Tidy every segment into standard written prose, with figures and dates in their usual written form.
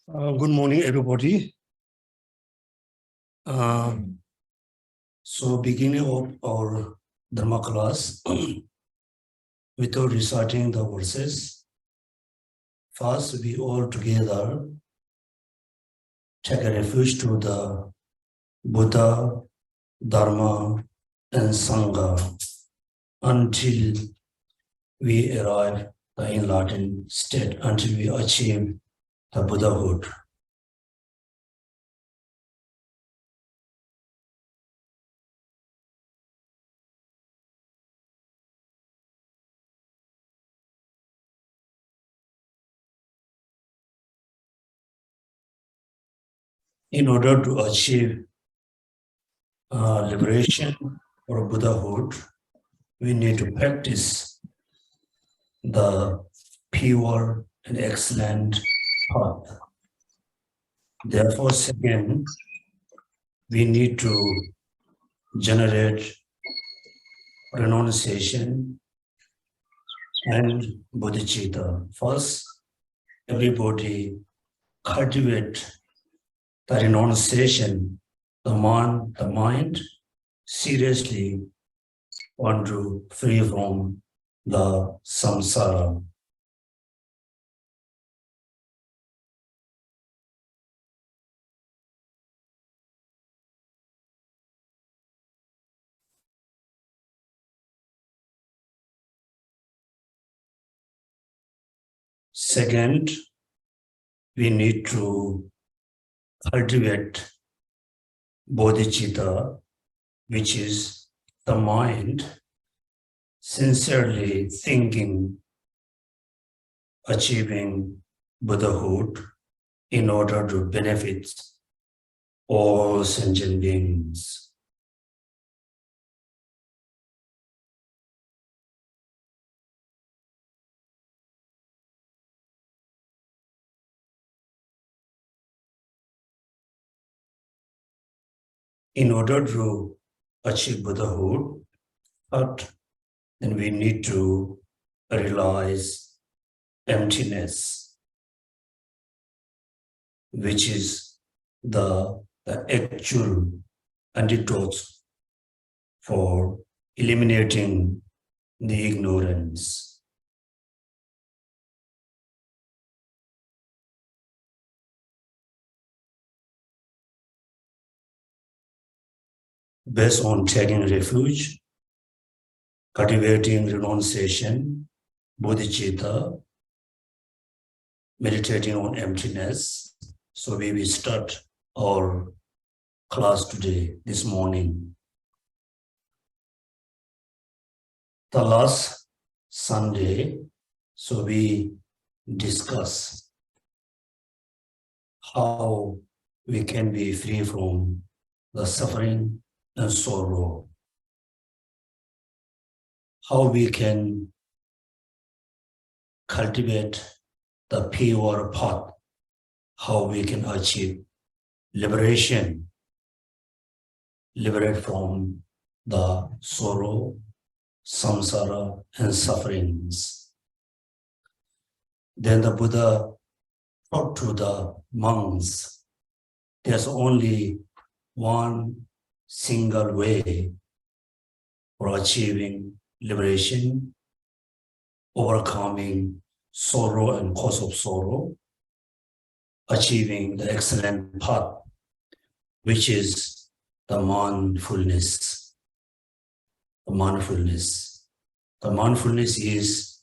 Good morning, everybody. So beginning of our Dharma class, without reciting the verses, first we all together take a refuge to the Buddha, Dharma, and Sangha until we arrive the enlightened state, until we achieve the Buddhahood. In order to achieve liberation or Buddhahood, we need to practice the pure and excellent path. Therefore, second, we need to generate renunciation and bodhicitta. First, everybody cultivate the renunciation, the mind seriously want to free from the samsara. Second, we need to cultivate bodhicitta, which is the mind sincerely thinking, achieving Buddhahood in order to benefit all sentient beings. In order to achieve Buddhahood, but then we need to realize emptiness, which is the actual antidote for eliminating the ignorance. Based on taking refuge, cultivating renunciation, bodhicitta, meditating on emptiness. So we will start our class today, this morning. The last Sunday, so we discuss how we can be free from the suffering and sorrow, how we can cultivate the pure path, how we can achieve liberation, liberate from the sorrow, samsara, and sufferings. Then the Buddha taught to the monks, there's only one single way for achieving liberation, overcoming sorrow and cause of sorrow, achieving the excellent path, which is the mindfulness. The mindfulness. The mindfulness is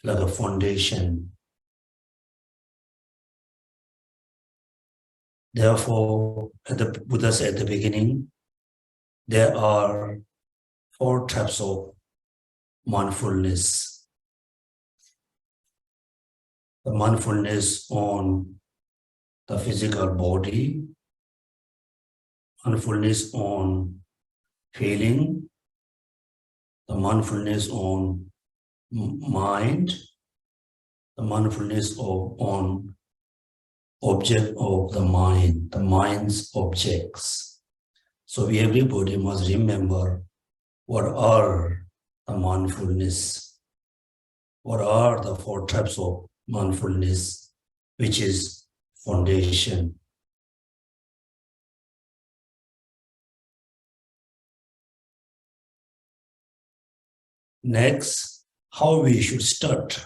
like a foundation. Therefore, as the Buddha said at the beginning, there are 4 types of mindfulness. The mindfulness on the physical body, mindfulness on feeling, the mindfulness on mind, the mindfulness on object of the mind, the mind's objects. So everybody must remember what are the mindfulness, what are the 4 types of mindfulness, which is foundation. Next, how we should start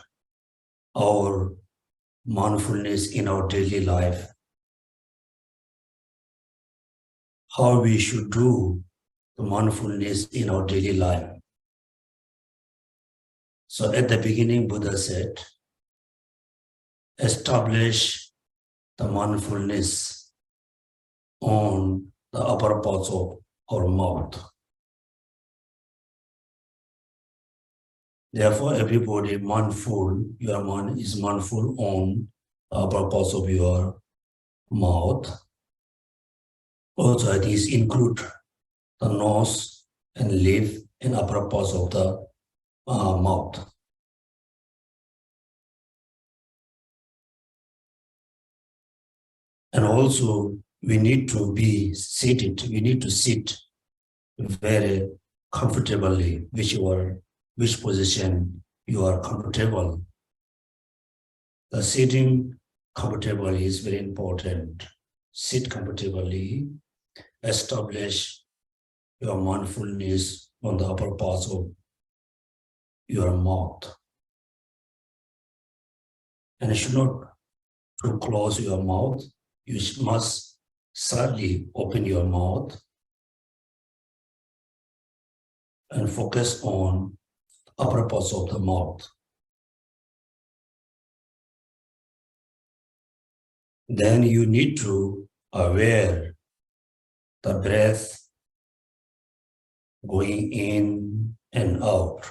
our mindfulness in our daily life. How we should do the mindfulness in our daily life. So at the beginning, Buddha said, establish the mindfulness on the upper parts of our mouth. Therefore, everybody mindful, your mind is mindful on the upper parts of your mouth. Also, these include the nose and lip and upper parts of the mouth. And also, we need to be seated. We need to sit very comfortably, which position you are comfortable. The sitting comfortably is very important. Sit comfortably, establish your mindfulness on the upper parts of your mouth. And you should not to close your mouth. You must slightly open your mouth and focus on upper parts of the mouth. Then you need to aware the breath going in and out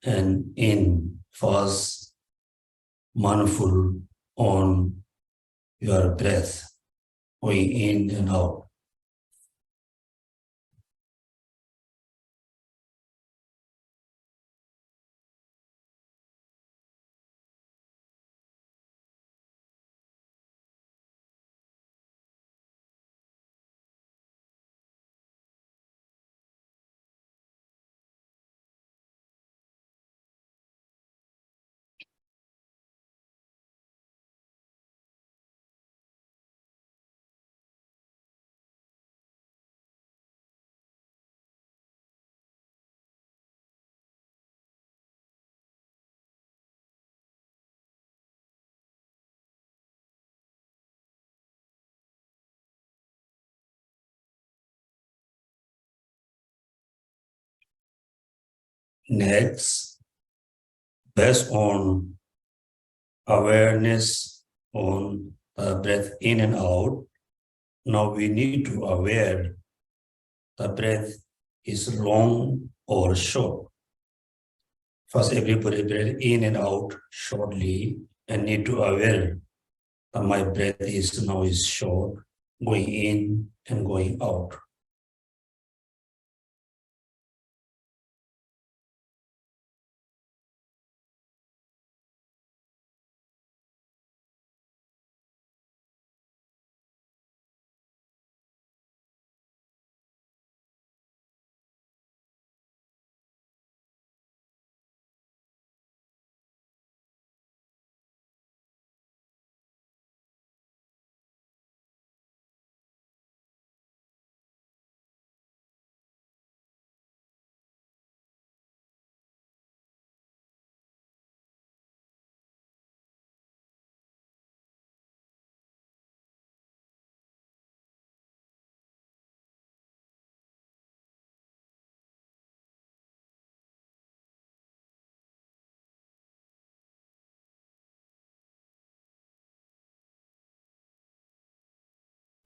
and in. First, mindful on your breath going in and out. Next, based on awareness on the breath in and out, now we need to aware the breath is long or short. First, everybody breathe in and out shortly and need to aware that my breath is short, going in and going out.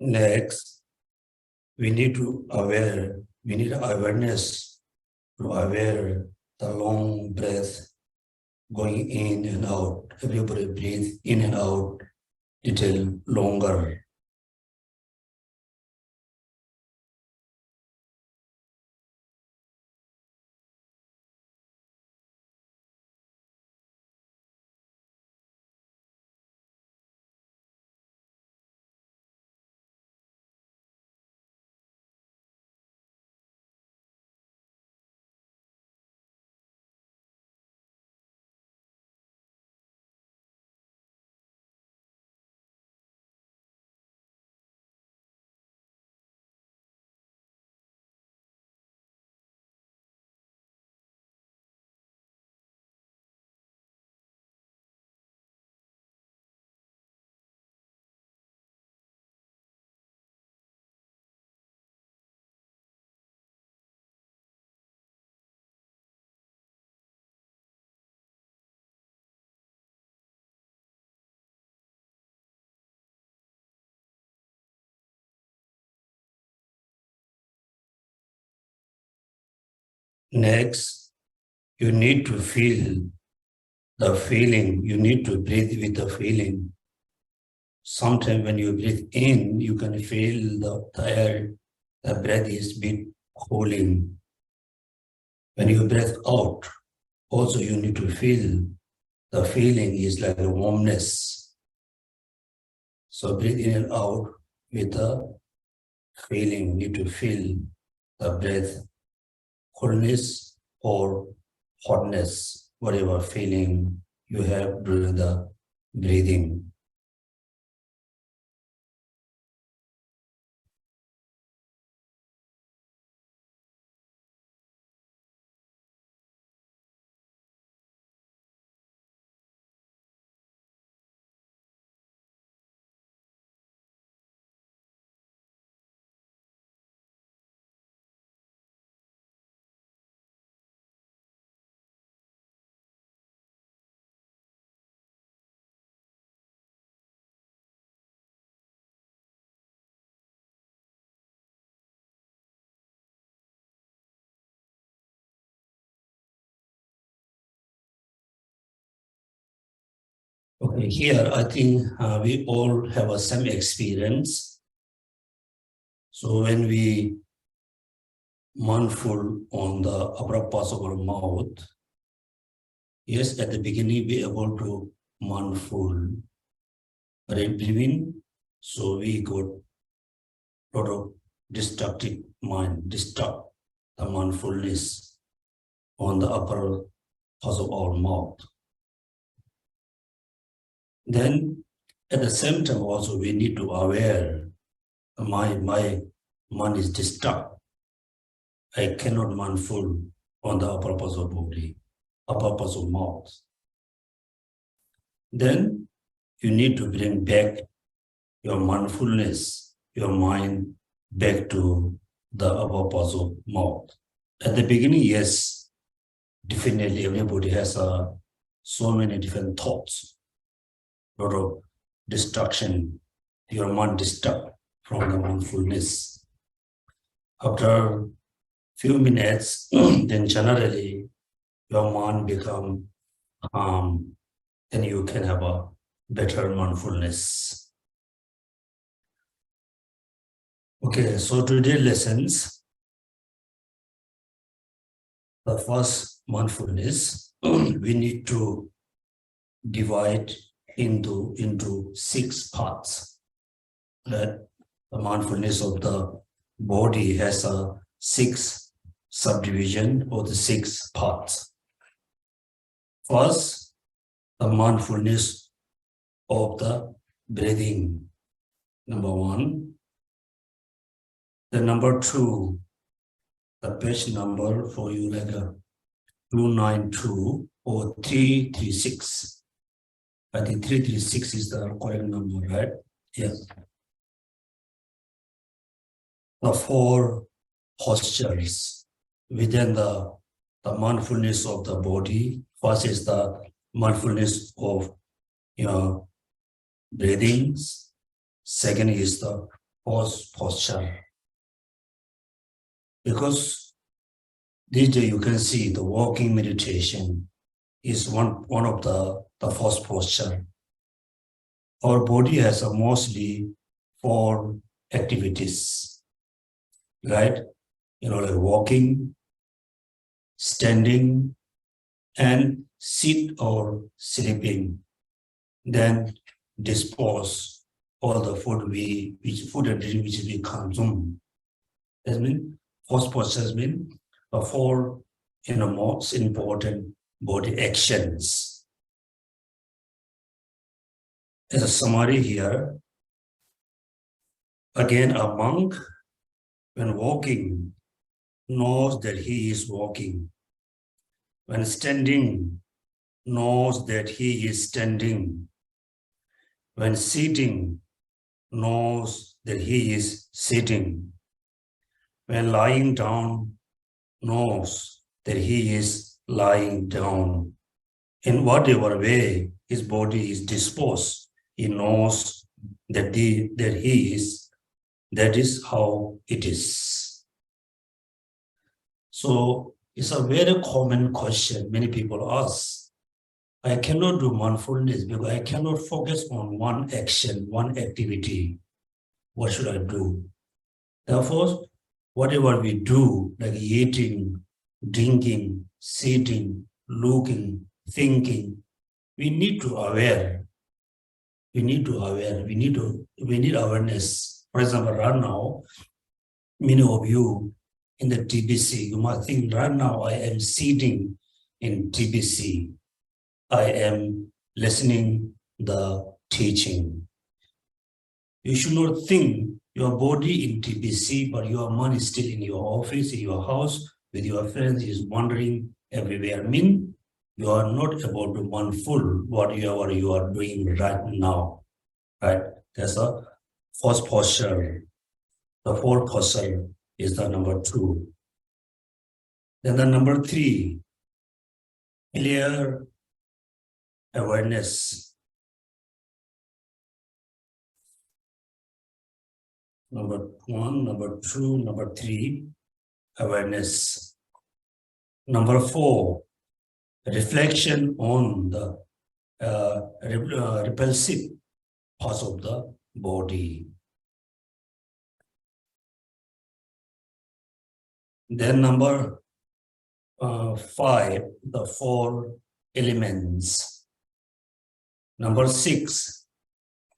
Next, we need awareness to aware the long breath going in and out. Everybody breathe in and out little longer. Next, you need to feel the feeling. You need to breathe with the feeling. Sometimes when you breathe in, you can feel the air, the breath is bit cooling. When you breathe out, also you need to feel the feeling is like a warmness. So breathe in and out with the feeling. You need to feel the breath, coolness or hotness, whatever feeling you have during the breathing. Okay, here I think we all have a same experience. So when we mindful on the upper parts of our mouth, yes, at the beginning we able to mindful, but in between, so we got lot of destructive mind, disturb the mindfulness on the upper parts of our mouth. Then at the same time also we need to aware my mind is disturbed. I cannot mindful on the upper parts of body, upper parts of mouth. Then you need to bring back your mindfulness, your mind back to the upper parts of mouth. At the beginning, yes, definitely everybody has so many different thoughts, a lot of distraction, your mind disturbed from the mindfulness. After few minutes, then generally your mind become calm, then you can have a better mindfulness. Okay, so today's lessons, the first mindfulness, we need to divide into 6 parts. That the mindfulness of the body has a 6 subdivision or the 6 parts. First, the mindfulness of the breathing, number 1. The number 2, the page number for you like a 292 or 336. I think 336 is the correct number, right? Yeah. The 4 postures within the mindfulness of the body. First is the mindfulness of breathings. Second is the posture. Because these days you can see the walking meditation is one of the first posture. Our body has mostly 4 activities, right? Like walking, standing, and sit or sleeping. Then dispose all the food and drink which we consume. That means first posture means the 4 most important body actions. As a summary here, again a monk when walking knows that he is walking. When standing, knows that he is standing. When sitting, knows that he is sitting. When lying down, knows that he is lying down. In whatever way his body is disposed, he knows that he is, that is how it is. So it's a very common question many people ask. I cannot do mindfulness because I cannot focus on one action, one activity. What should I do? Therefore, whatever we do, like eating, drinking, sitting, looking, thinking, we need to aware. We need awareness. For example, right now, many of you in the TBC, you must think right now I am sitting in TBC. I am listening the teaching. You should not think your body in TBC, but your mind is still in your office, in your house, with your friends, is wandering everywhere. Mean you are not able to mindful what you are doing right now. Right? That's a first posture. The fourth posture is the number 2. Then the number 3, clear awareness. Number 1, number 2, number 3, awareness. Number 4, reflection on the repulsive parts of the body. Then number 5, the 4 elements. Number 6,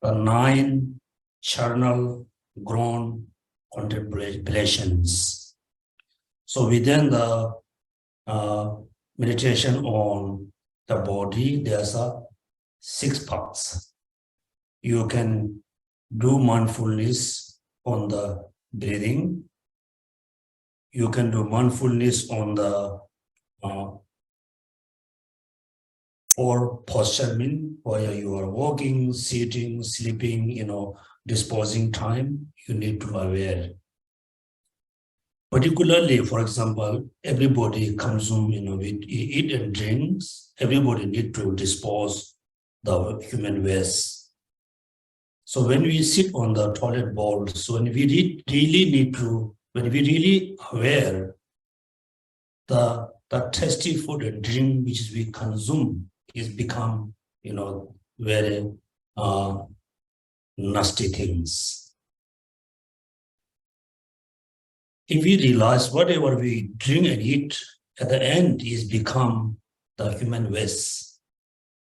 the 9 charnel grown contemplations. So within the meditation on the body, there's 6 parts. You can do mindfulness on the breathing. You can do mindfulness on the 4 posture, where you are walking, sitting, sleeping, disposing time, you need to be aware. Particularly, for example, everybody consumes, we eat and drinks, everybody need to dispose the human waste. So when we sit on the toilet bowl, so when we really aware the tasty food and drink which we consume is become, very nasty things. If we realize whatever we drink and eat at the end is become the human waste,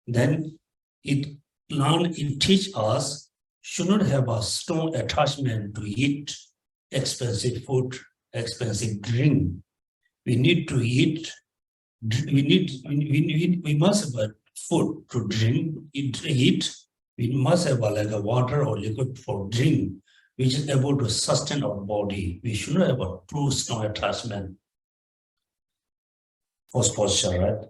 then it teaches us should not have a strong attachment to eat expensive food, expensive drink. We need to eat. We must have a food to drink, eat. We must have like a water or liquid for drink, which is able to sustain our body. We should not have a too strong attachment. First posture, right?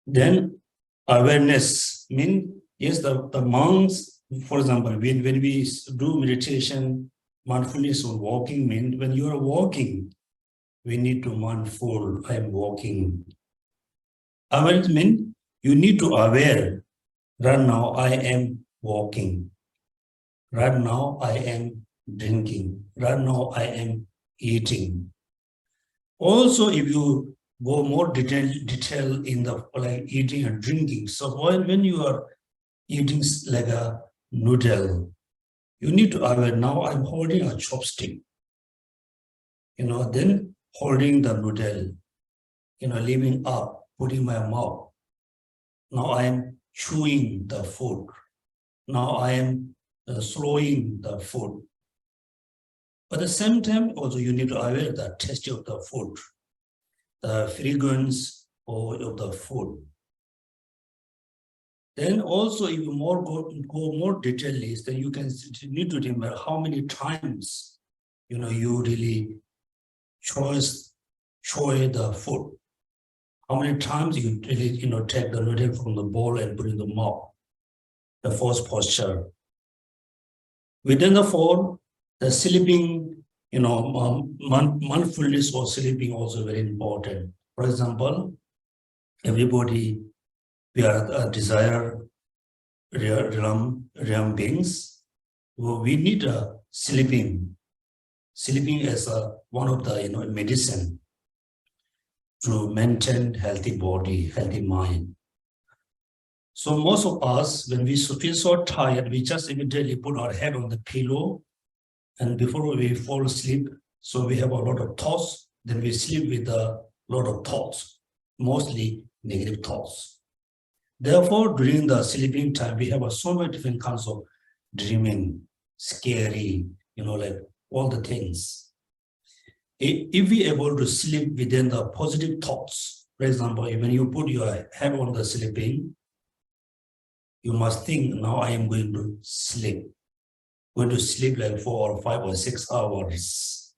Then awareness yes, the monks, for example, when we do meditation, mindfulness or walking, when you are walking, we need to mindful, I am walking. Awareness you need to aware, right now I am walking. Right now I am drinking. Right now I am eating. Also, if you go more detail in the eating and drinking, so when you are eating like a noodle, you need to aware, now I'm holding a chopstick, then holding the noodle, leaving up, putting my mouth. Now I am chewing the food. Now I am swallowing the food. But at the same time, also you need to aware the taste of the food, the fragrance of the food. Then also, if you go more details, then you need to remember how many times, you really chew the food. How many times you really, take the noodle from the bowl and put in the mouth. The first posture. Within the 4, the sleeping, mindfulness or sleeping also very important. For example, everybody, we are a desire realm beings. We need a sleeping. Sleeping as a one of the medicine to maintain healthy body, healthy mind. So most of us, when we feel so tired, we just immediately put our head on the pillow, and before we fall asleep, so we have a lot of thoughts, then we sleep with a lot of thoughts, mostly negative thoughts. Therefore, during the sleeping time, we have so many different kinds of dreaming, scary, like all the things. If we are able to sleep within the positive thoughts, for example, when you put your head on the sleeping, you must think, now I am going to sleep. Going to sleep like 4 or 5 or 6 hours.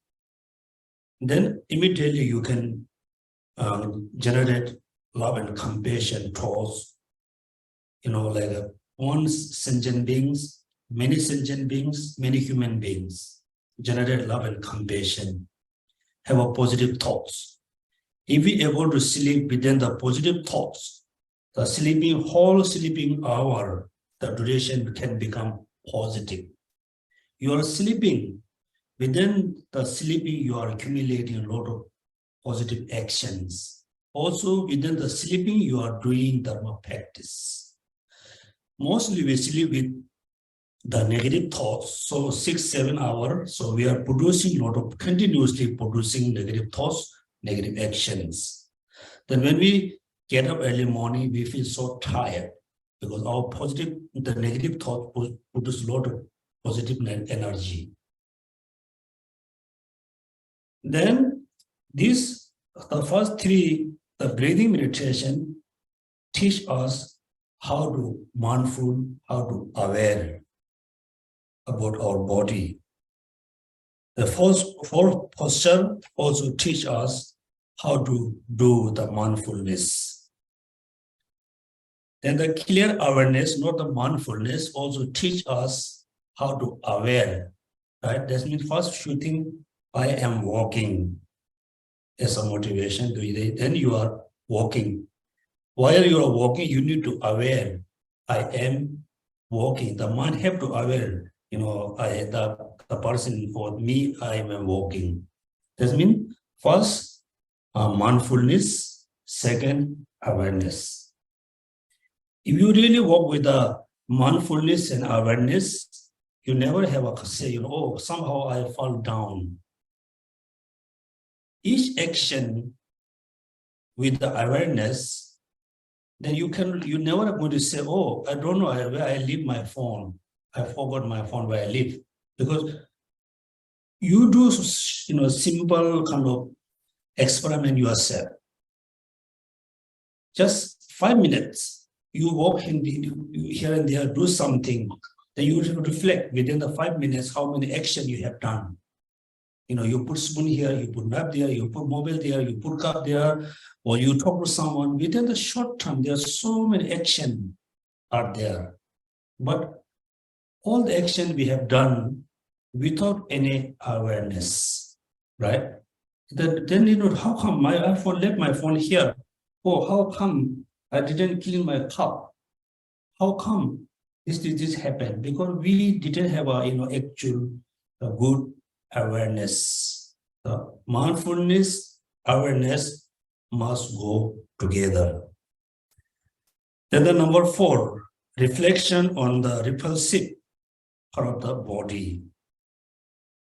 Then immediately you can generate love and compassion towards, like one sentient beings, many sentient beings, many human beings. Generate love and compassion. Have a positive thoughts. If we are able to sleep within the positive thoughts, the whole sleeping hour, the duration can become positive. You are sleeping. Within the sleeping, you are accumulating a lot of positive actions. Also, within the sleeping, you are doing dharma practice. Mostly we sleep with the negative thoughts, so 6-7 hours. So we are producing a lot of, continuously producing negative thoughts, negative actions. Then when we get up early morning, we feel so tired because the negative thought produce a lot of positive energy. Then the first 3, the breathing meditation, teach us how to mindful, how to aware about our body. The fourth posture also teach us how to do the mindfulness. Then the clear awareness, not the mindfulness, also teach us how to aware. Right? That means first few things, I am walking as a motivation. Then you are walking. While you are walking, you need to aware. I am walking. The mind have to aware. The person for me, I am walking. That means first mindfulness, second awareness. If you really walk with the mindfulness and awareness, you never have a say, oh, somehow I fall down. Each action with the awareness, then you never going to say, oh, I don't know where I leave my phone. I forgot my phone where I live. Because you do, simple kind of experiment yourself. Just 5 minutes, you walk here and there, do something. Then you reflect within the 5 minutes how many actions you have done. You put spoon here, you put knife there, you put mobile there, you put cup there, or you talk to someone. Within the short term, there are so many actions are there. But all the action we have done without any awareness, right? Then, how come I left my phone here? Oh, how come I didn't clean my cup? How come this happened? Because we didn't have actual good awareness. The mindfulness, awareness must go together. Then the number 4, reflection on the repulsive part of the body.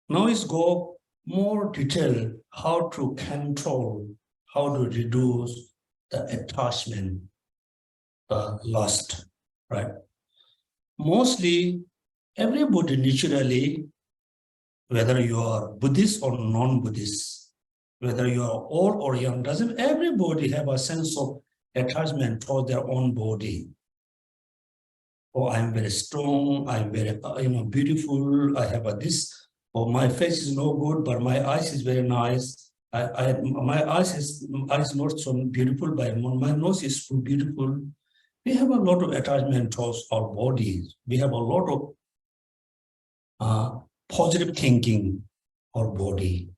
Now let's go more detail how to control, how to reduce the attachment, the lust, right? Mostly, everybody naturally, whether you are Buddhist or non-Buddhist, whether you are old or young, doesn't everybody have a sense of attachment toward their own body? Oh, I'm very strong, I'm very beautiful, I have this, or my face is no good, but my eyes is very nice. My eyes is not so beautiful, but my nose is so beautiful. We have a lot of attachment towards our bodies. We have a lot of positive thinking our body.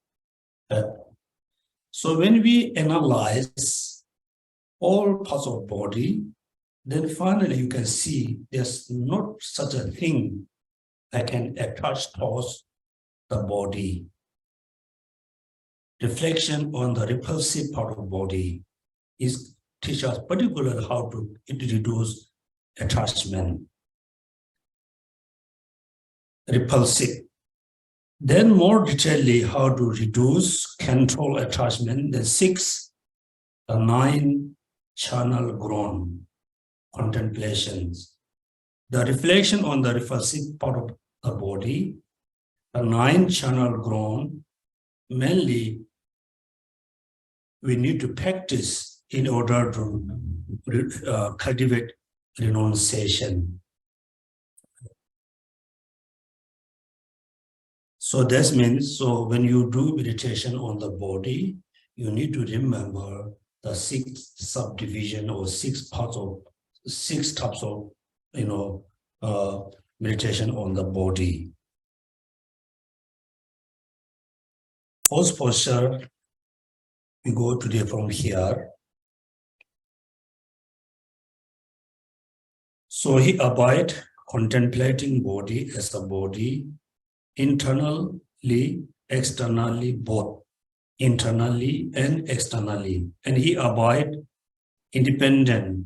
So when we analyze all parts of body, then finally you can see there's not such a thing that can attach towards the body. reflection on the repulsive part of the body is teach us particularly how to reduce attachment. Repulsive. Then more detailedly how to reduce, control attachment. The 6, the 9 channel grown contemplations. The reflection on the repulsive part of the body, the 9 channel grown, mainly we need to practice in order to cultivate renunciation. So that means, so when you do meditation on the body, you need to remember the 6 subdivision or 6 parts of 6 types of meditation on the body. First posture, we go today from here. So he abide contemplating body as a body, internally, externally, both internally and externally. And he abide independent,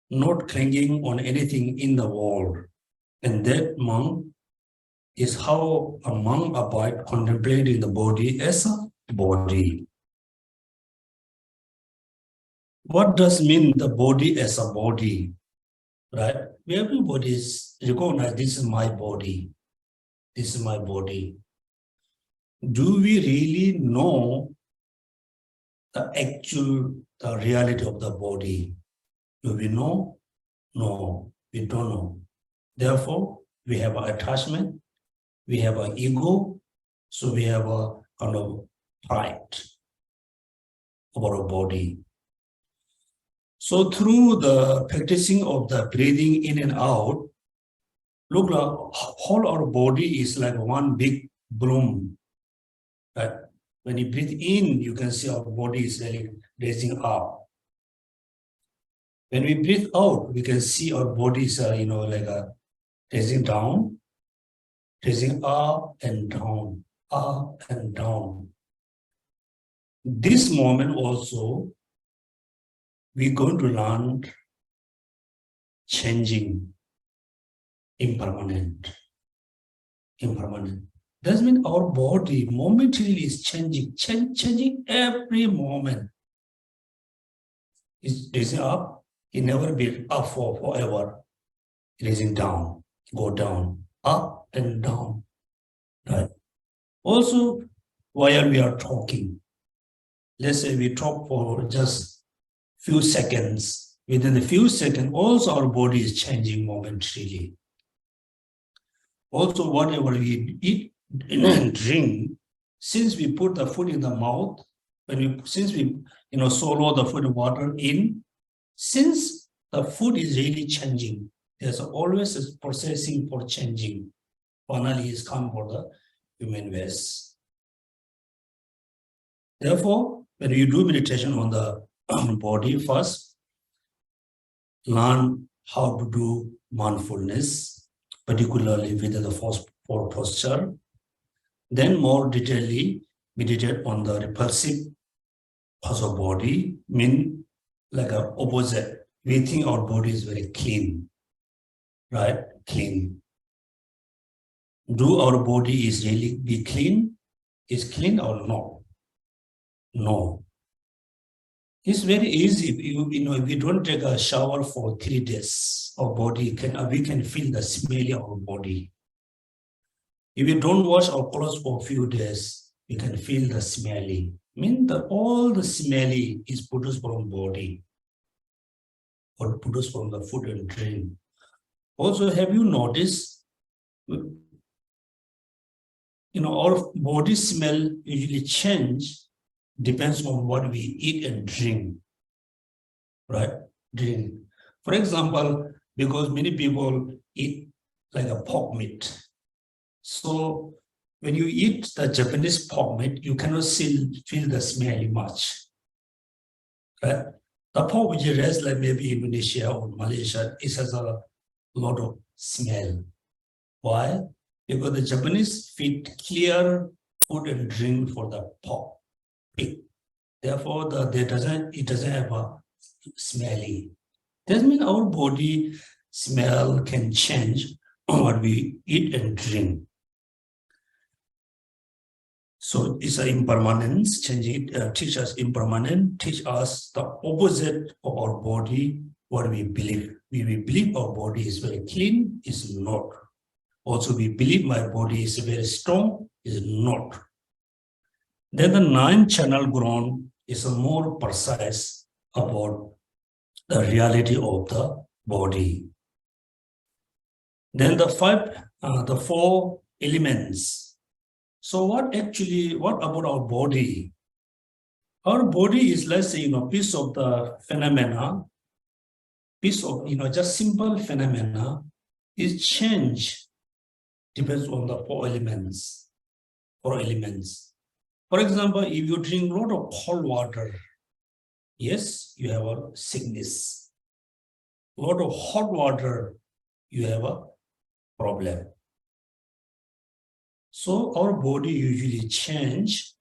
not clinging on anything in the world. And that monk is how a monk abide contemplating the body as a body. What does mean the body as a body? Right? Everybody is recognize this is my body. This is my body. Do we really know the actual, the reality of the body? Do we know? No, we don't know. Therefore, we have an attachment, we have an ego, so we have a kind of pride over our body. So through the practicing of the breathing in and out, look, like whole our body is like one big bloom. Right? When you breathe in, you can see our body is really raising up. When we breathe out, we can see our bodies are, raising down, raising up and down, up and down. This moment also, we're going to learn changing, impermanent. That means our body momentarily is changing every moment. It's raising up, it never be up for forever. Raising down, go down, up and down. Right? Also, while we are talking, let's say we talk for just few seconds. Within a few seconds, also our body is changing momentarily. Also, whatever we eat and drink, since we put the food in the mouth, since we swallow the food and water in, since the food is really changing, there's always a processing for changing. Finally, it's come for the human race. Therefore, when you do meditation on the body first, learn how to do mindfulness, particularly with the first 4 posture. Then more detailedly, meditate on the repulsive parts of body, mean like an opposite. We think our body is very clean, right? Clean. Do our body is really be clean? Is clean or no? No. It's very easy. If we don't take a shower for 3 days, our body we can feel the smell of our body. If we don't wash our clothes for a few days, we can feel the smelly. All the smelly is produced from body or produced from the food and drink. Also, have you noticed, our body smell usually change depends on what we eat and drink, right? Drink. For example, because many people eat like a pork meat. So when you eat the Japanese pork meat, you cannot feel the smell much, right? The pork which is like maybe Indonesia or Malaysia, it has a lot of smell. Why? Because the Japanese feed clear food and drink for the pork. pig. Therefore, it doesn't have a smelly. That means our body smell can change what we eat and drink. So it's an impermanence, changing it, teach us impermanent, teach us the opposite of our body, what we believe. We believe our body is very clean, is not. Also, we believe my body is very strong, is not. Then the 9-channel ground is more precise about the reality of the body. Then the 4 elements. So what about our body? Our body is, let's say, piece of the phenomena, piece of, just simple phenomena is change, depends on the 4 elements. 4 elements. For example, if you drink a lot of cold water, yes, you have a sickness. A lot of hot water, you have a problem. So our body usually change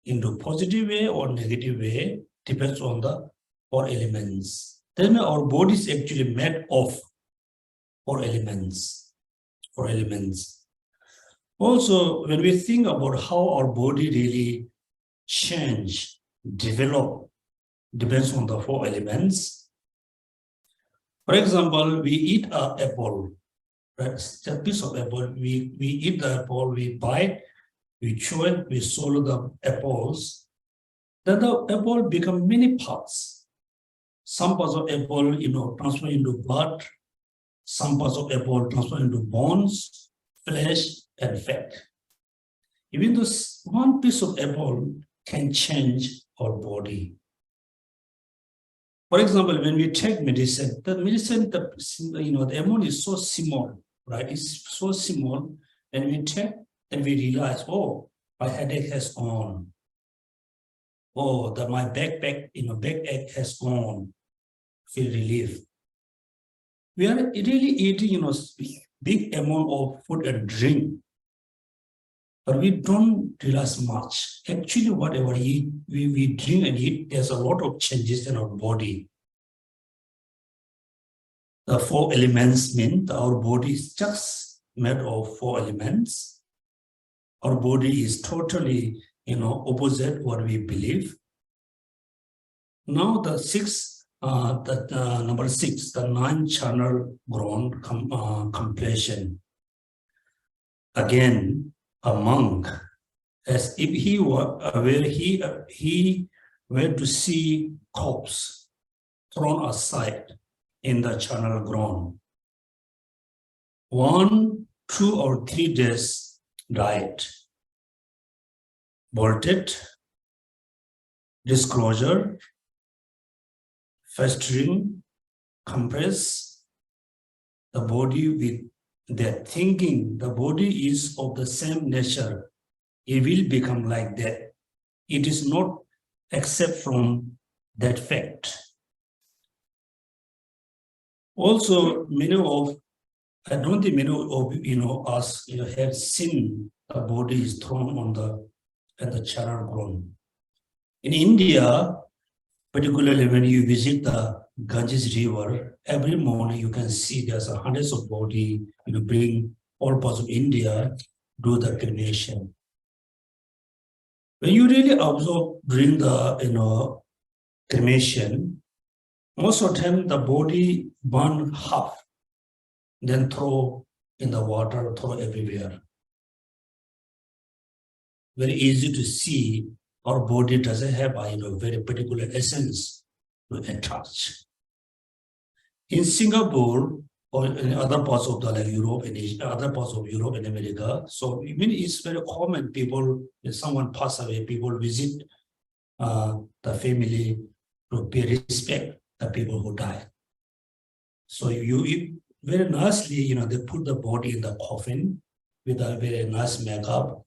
into positive way or negative way, depends on the 4 elements. Then our body is actually made of 4 elements. 4 elements. Also, when we think about how our body really change, develop, depends on the 4 elements. For example, we eat an apple, right? It's a piece of apple. We eat the apple, we bite, we chew it, we swallow the apples. Then the apple become many parts. Some parts of apple, transfer into blood. Some parts of apple transfer into bones, flesh, and fat. Even though one piece of apple can change our body. For example, when we take medicine, the amount is so small, right? It's so small, and we take and we realize, oh, my headache has gone. Oh, my backache has gone. Feel relief. We are really eating, big amount of food and drink, but we don't realize much. Actually, whatever we drink and eat, there's a lot of changes in our body. The 4 elements mean that our body is just made of 4 elements. Our body is totally, opposite what we believe. Now the number 6, the 9-channel ground completion. Again, a monk, as if he were where he were to see corpse thrown aside in the channel ground. 1, 2, or 3 days died, bolted, disclosure, festering, compress the body with their thinking. The body is of the same nature. It will become like that. It is not except from that fact. Also, I don't think many of us have seen the body is thrown at the channel ground. In India, particularly when you visit the Ganges River, every morning you can see there's hundreds of body, bring all parts of India, do the cremation. When you really observe during the cremation, most of the time the body burn half, then throw in the water, throw everywhere. Very easy to see our body doesn't have a very particular essence to attach. In Singapore or in other parts of Europe and Asia, other parts of Europe and America, so it's very common. People, if someone pass away, people visit the family to pay respect the people who die. So you very nicely, they put the body in the coffin with a very nice makeup,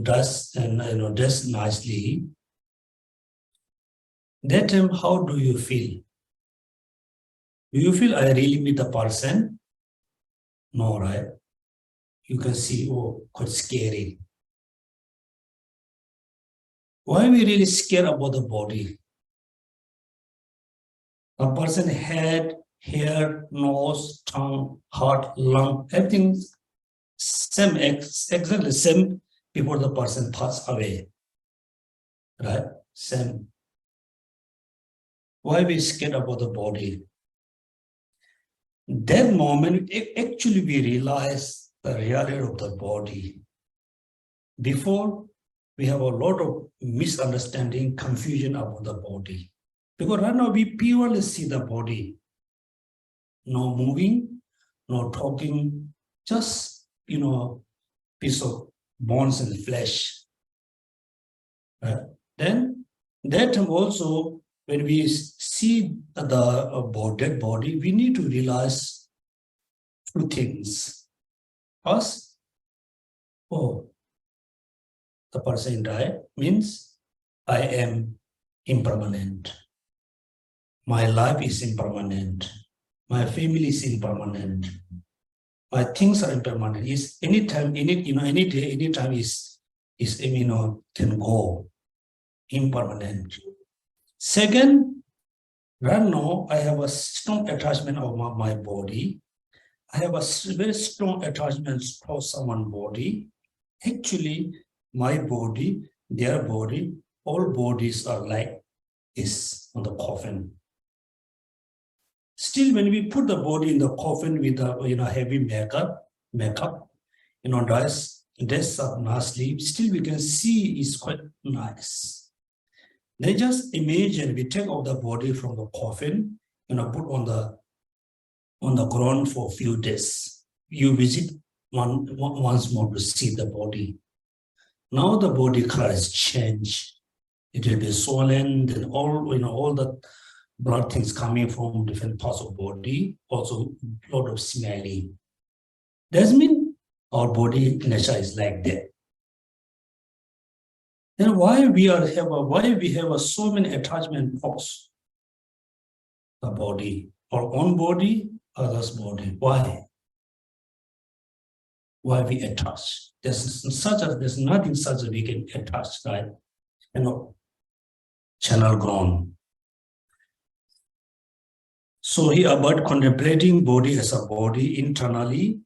dress and dress nicely. That time, how do you feel? Do you feel I really meet the person? No, right? You can see, oh, quite scary. Why are we really scared about the body? A person head, hair, nose, tongue, heart, lung, everything same, exactly same before the person pass away. Right? Same. Why are we scared about the body? That moment, actually we realize the reality of the body. Before, we have a lot of misunderstanding, confusion about the body. Because right now we purely see the body. No moving, no talking, just, piece of bones and flesh. Then that time also, when we see the dead body, we need to realize two things. First, oh, the person died means I am impermanent. My life is impermanent. My family is impermanent. My things are impermanent. Is anytime, any day, anytime is can go. Impermanent. Second, right now I have a strong attachment of my body. I have a very strong attachment for someone's body. Actually, my body, their body, all bodies are like this on the coffin. Still, when we put the body in the coffin with a heavy makeup, dress up nicely, still we can see it's quite nice. They just imagine we take off the body from the coffin, put on the ground for a few days. You visit once more to see the body. Now the body color has changed. It will be swollen, then all the blood things coming from different parts of body, also a lot of smelly. Doesn't mean our body nature is like that. Then why we have so many attachment points? The body, our own body, others' body. Why? Why we attach? There's nothing such that we can attach, right? Channel grown. So he about contemplating body as a body internally,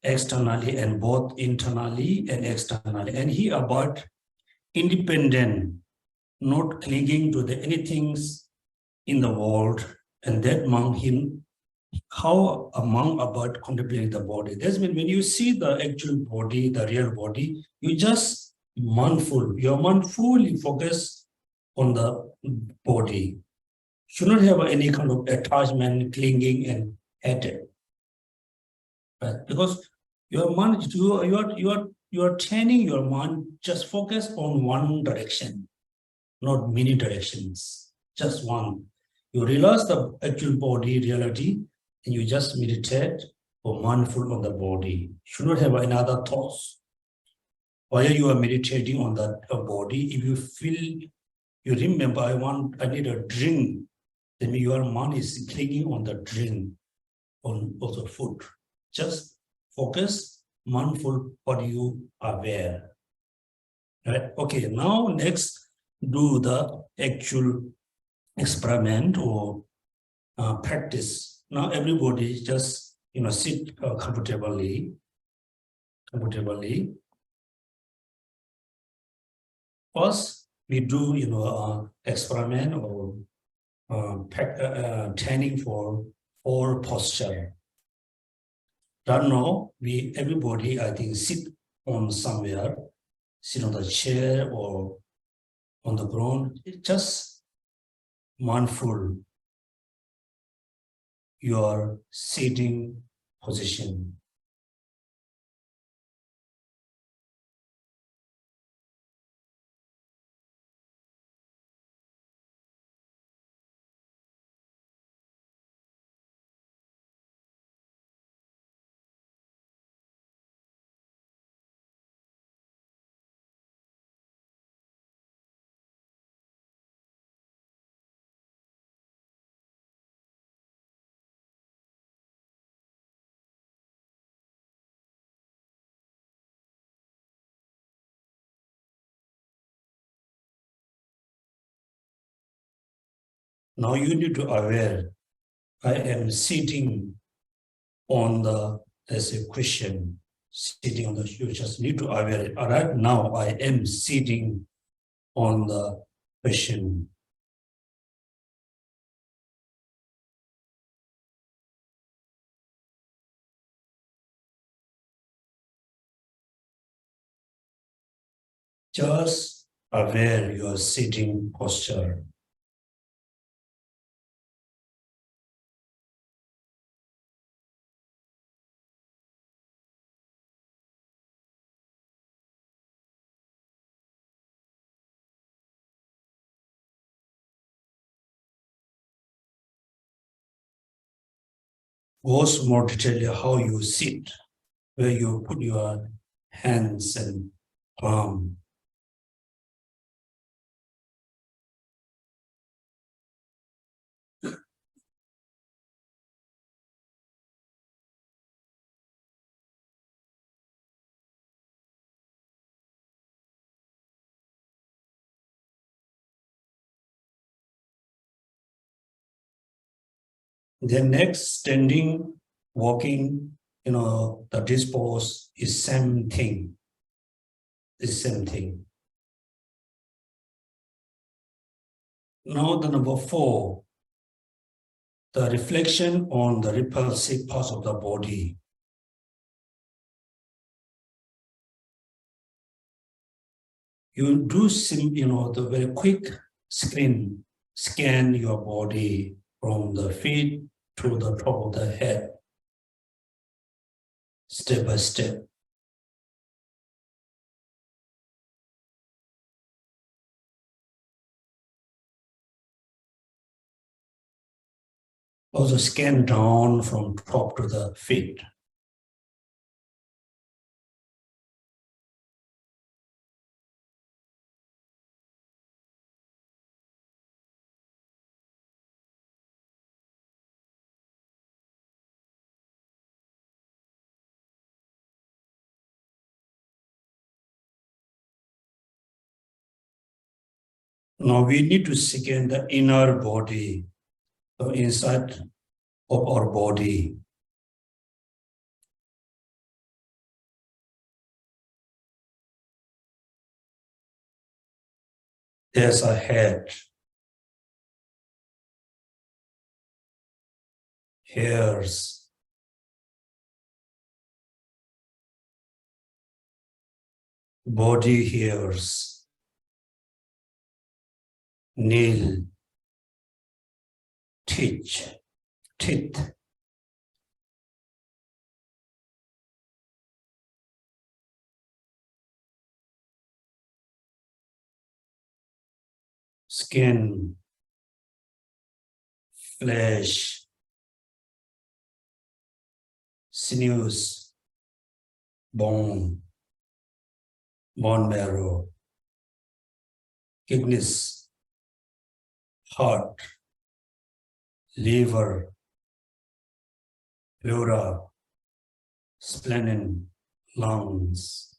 externally, and both internally and externally. And he about independent, not clinging to anything in the world. And that monk, how a monk about contemplating the body. That's mean when you see the actual body, the real body, you just mindful. Your mind fully focus on the body. Should not have any kind of attachment, clinging, and hatred. Right? Because your mind, you are training your mind just focus on one direction, not many directions, just one. You realize the actual body reality, and you just meditate or mindful on the body. Should not have another thoughts. While you are meditating on that body, if you feel, you remember, I need a drink, then your mind is clinging on the drink, on the food. Just focus, mindful, what you are aware. Right? Okay, now next, do the actual experiment or practice. Now everybody just sit comfortably. First, we do experiment or training for posture. Right now, everybody I think sit on somewhere, sit on the chair or on the ground. Just mindful your sitting position. Now you need to aware, I am sitting on the, there's a question, sitting on the, you just need to aware, all right, now I am sitting on the question. Just aware your sitting posture. Goes more detail how you sit, where you put your hands and palm. Then next, standing, walking, the dispose is same thing. Is same thing. Now the number 4, the reflection on the repulsive parts of the body. You do the very quick scan your body from the feet to the top of the head, step by step. Also scan down from top to the feet. Now we need to scan the inner body, the inside of our body. There's a head, hairs, body hairs, nail, teeth, skin, flesh, sinews, bone marrow, kidneys, heart, liver, pleura, spleen, lungs.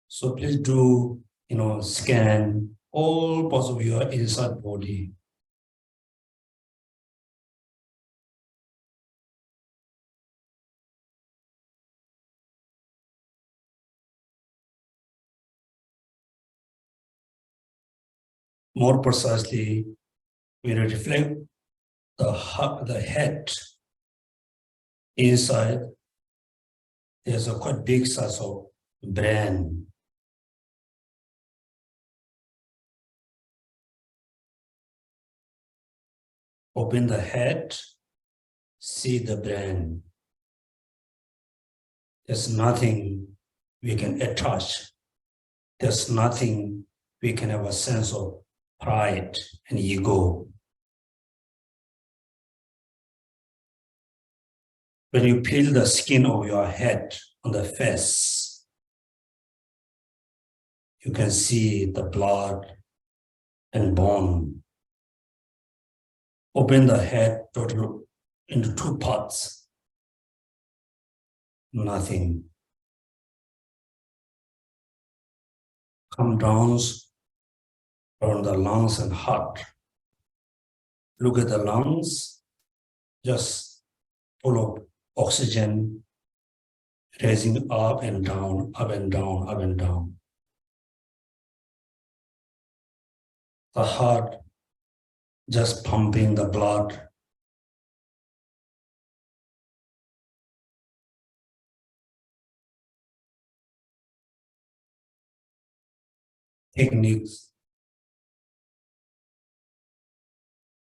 So please do, scan all parts of your inside body. More precisely, we reflect the head inside. There's a quite big size of brain. Open the head, see the brain. There's nothing we can attach. There's nothing we can have a sense of pride and ego. When you peel the skin of your head on the face, you can see the blood and bone. Open the head total into 2 parts. Nothing. Come down around the lungs and heart. Look at the lungs, just full of oxygen, raising up and down, up and down, up and down. The heart just pumping the blood. Techniques.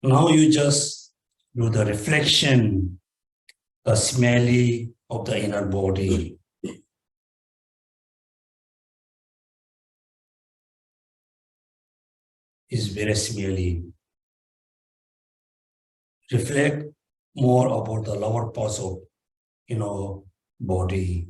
Now you just do the reflection, the smelly of the inner body. Is very smelly. Reflect more about the lower parts of, body.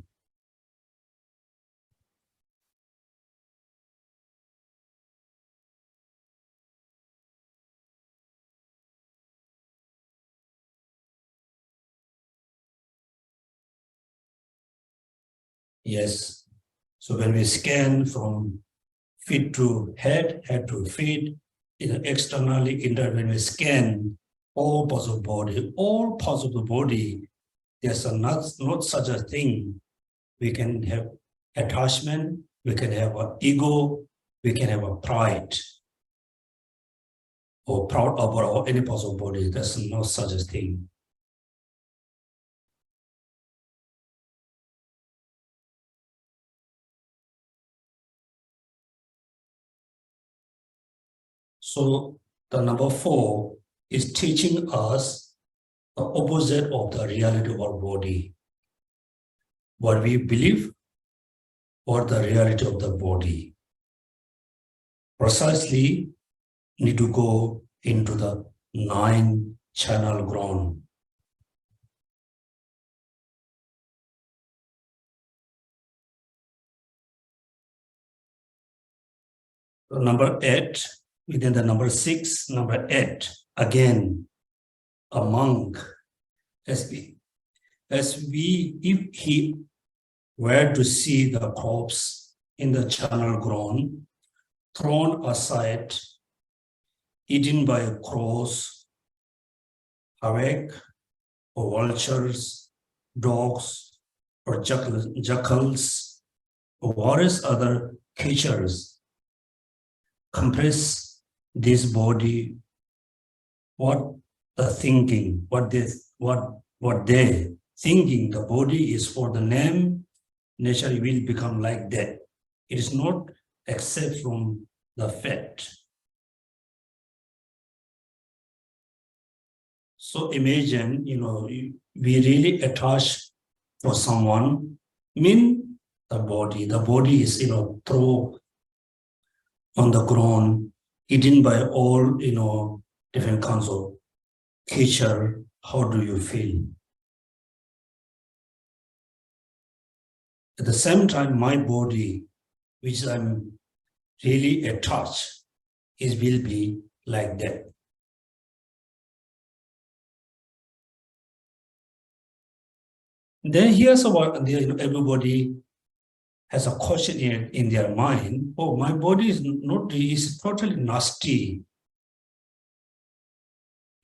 Yes. So when we scan from feet to head, head to feet, externally, when we scan all parts of the body, there's not such a thing. We can have attachment, we can have an ego, we can have a pride, or proud about any part of the body. There's no such a thing. So the number 4 is teaching us the opposite of the reality of our body. What we believe or the reality of the body. Precisely need to go into the 9-channel ground. Number 8, within the number 6, number 8, again, a monk, if he were to see the corpse in the channel ground, thrown aside, eaten by crows, hawk, or vultures, dogs, or jackals, or various other creatures, compress this body, what they thinking the body is for the name, nature will become like that. It is not except from the fact. So imagine, we really attach for someone, mean the body is, thrown on the ground, eaten by all, different kinds of creature. How do you feel? At the same time, my body, which I'm really attached, will be like that. Then here's what everybody has a question in their mind. Oh, my body is totally nasty.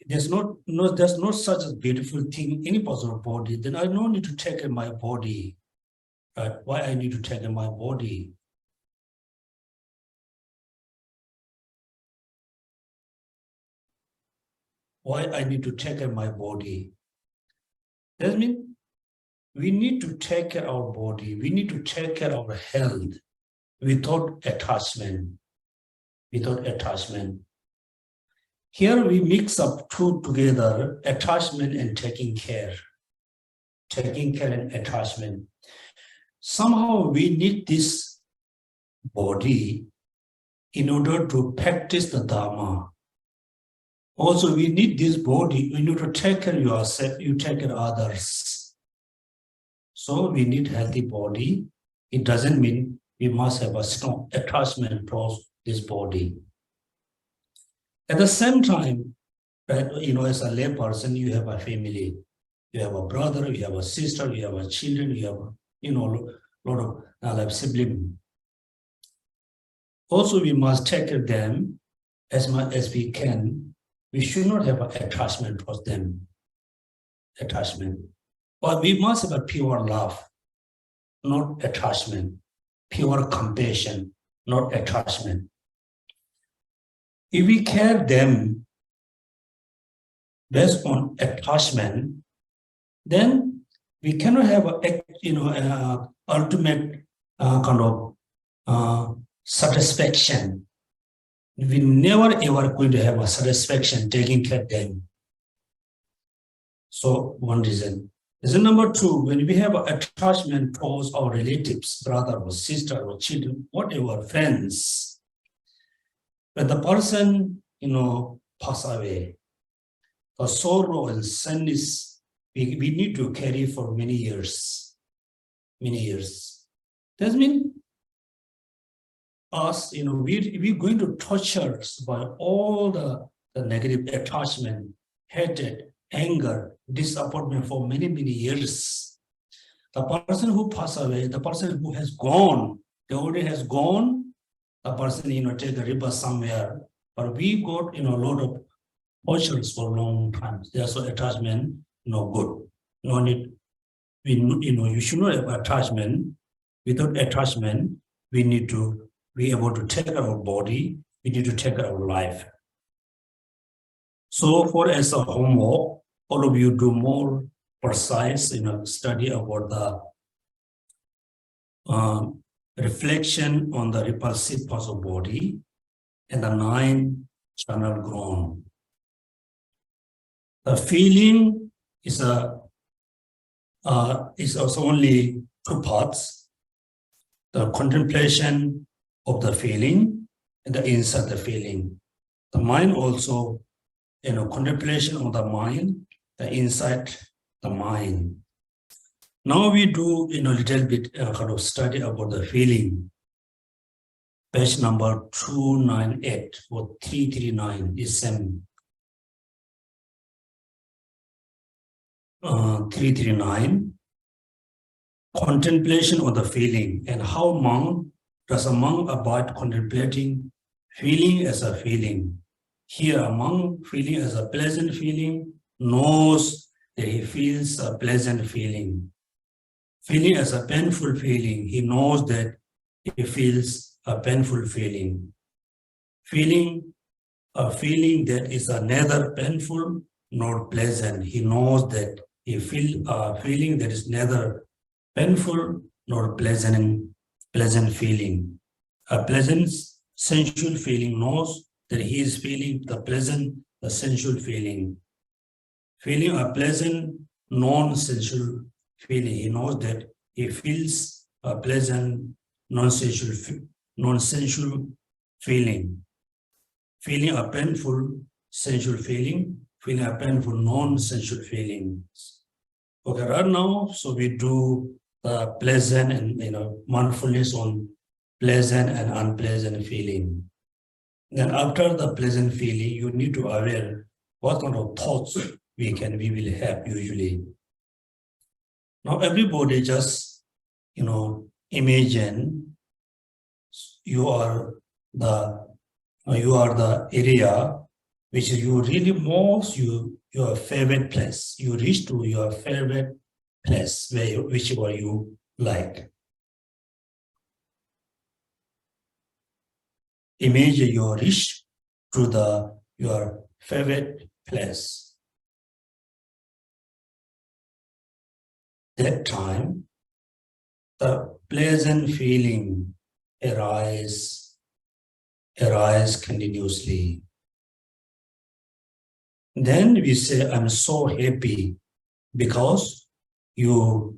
There's not such a beautiful thing any part of the body. Then I don't need to take care of my body. Right? Why I need to take care of my body? Why I need to take care of my body? That means we need to take care of our body. We need to take care of our health without attachment. Without attachment. Here we mix up two together, attachment and taking care. Taking care and attachment. Somehow we need this body in order to practice the Dharma. Also, we need this body in order to take care of yourself, you take care of others. So we need healthy body. It doesn't mean we must have a strong attachment towards this body. At the same time, right, as a lay person, you have a family. You have a brother, you have a sister, you have a children, you have, a lot of siblings. Also, we must take care of them as much as we can, we should not have an attachment towards them. Attachment. But we must have a pure love, not attachment. Pure compassion, not attachment. If we care them based on attachment, then we cannot have a ultimate kind of satisfaction. We never ever going to have a satisfaction taking care of them. So one reason. Reason number two, when we have an attachment towards our relatives, brother or sister or children, whatever, friends, when the person pass away, the sorrow and sadness we need to carry for many years. Many years. That means us, we're going to torture by all the negative attachment, hatred, anger, disappointment for many, many years. The person who passed away, the person who has gone, they already has gone, the person, take a rebirth somewhere. But we got, a lot of tortures for a long time. Therefore, attachment, no good. No need. You should not have attachment. Without attachment, we need to be able to take care of our body. We need to take care of our life. So, for as a homework, all of you do more precise, study about the reflection on the repulsive parts of body and the 9 channel ground. The feeling is also only 2 parts: the contemplation of the feeling and the inside the feeling. The mind also, contemplation of the mind, the inside the mind. Now we do, a little bit kind of study about the feeling. Page number 298 or 339 is 339. Contemplation of the feeling, and how does a monk abide contemplating feeling as a feeling. Here, a monk feeling as a pleasant feeling knows that he feels a pleasant feeling. Feeling as a painful feeling, he knows that he feels a painful feeling. Feeling a feeling that is neither painful nor pleasant, he knows that he feels a feeling that is neither painful nor pleasant feeling. A pleasant sensual feeling knows that he is feeling the sensual feeling. Feeling a pleasant non-sensual feeling, he knows that he feels a pleasant non-sensual feeling. Feeling a painful sensual feeling, feeling a painful non-sensual feeling. Okay, right now, so we do the pleasant and mindfulness on pleasant and unpleasant feeling. Then after the pleasant feeling, you need to aware what kind of thoughts we will have usually. Now everybody just imagine you are the area which you really most your favorite place. You reach to your favorite place whichever you like. Imagine you reach to your favorite place. That time, the pleasant feeling arise continuously. Then we say, I'm so happy because the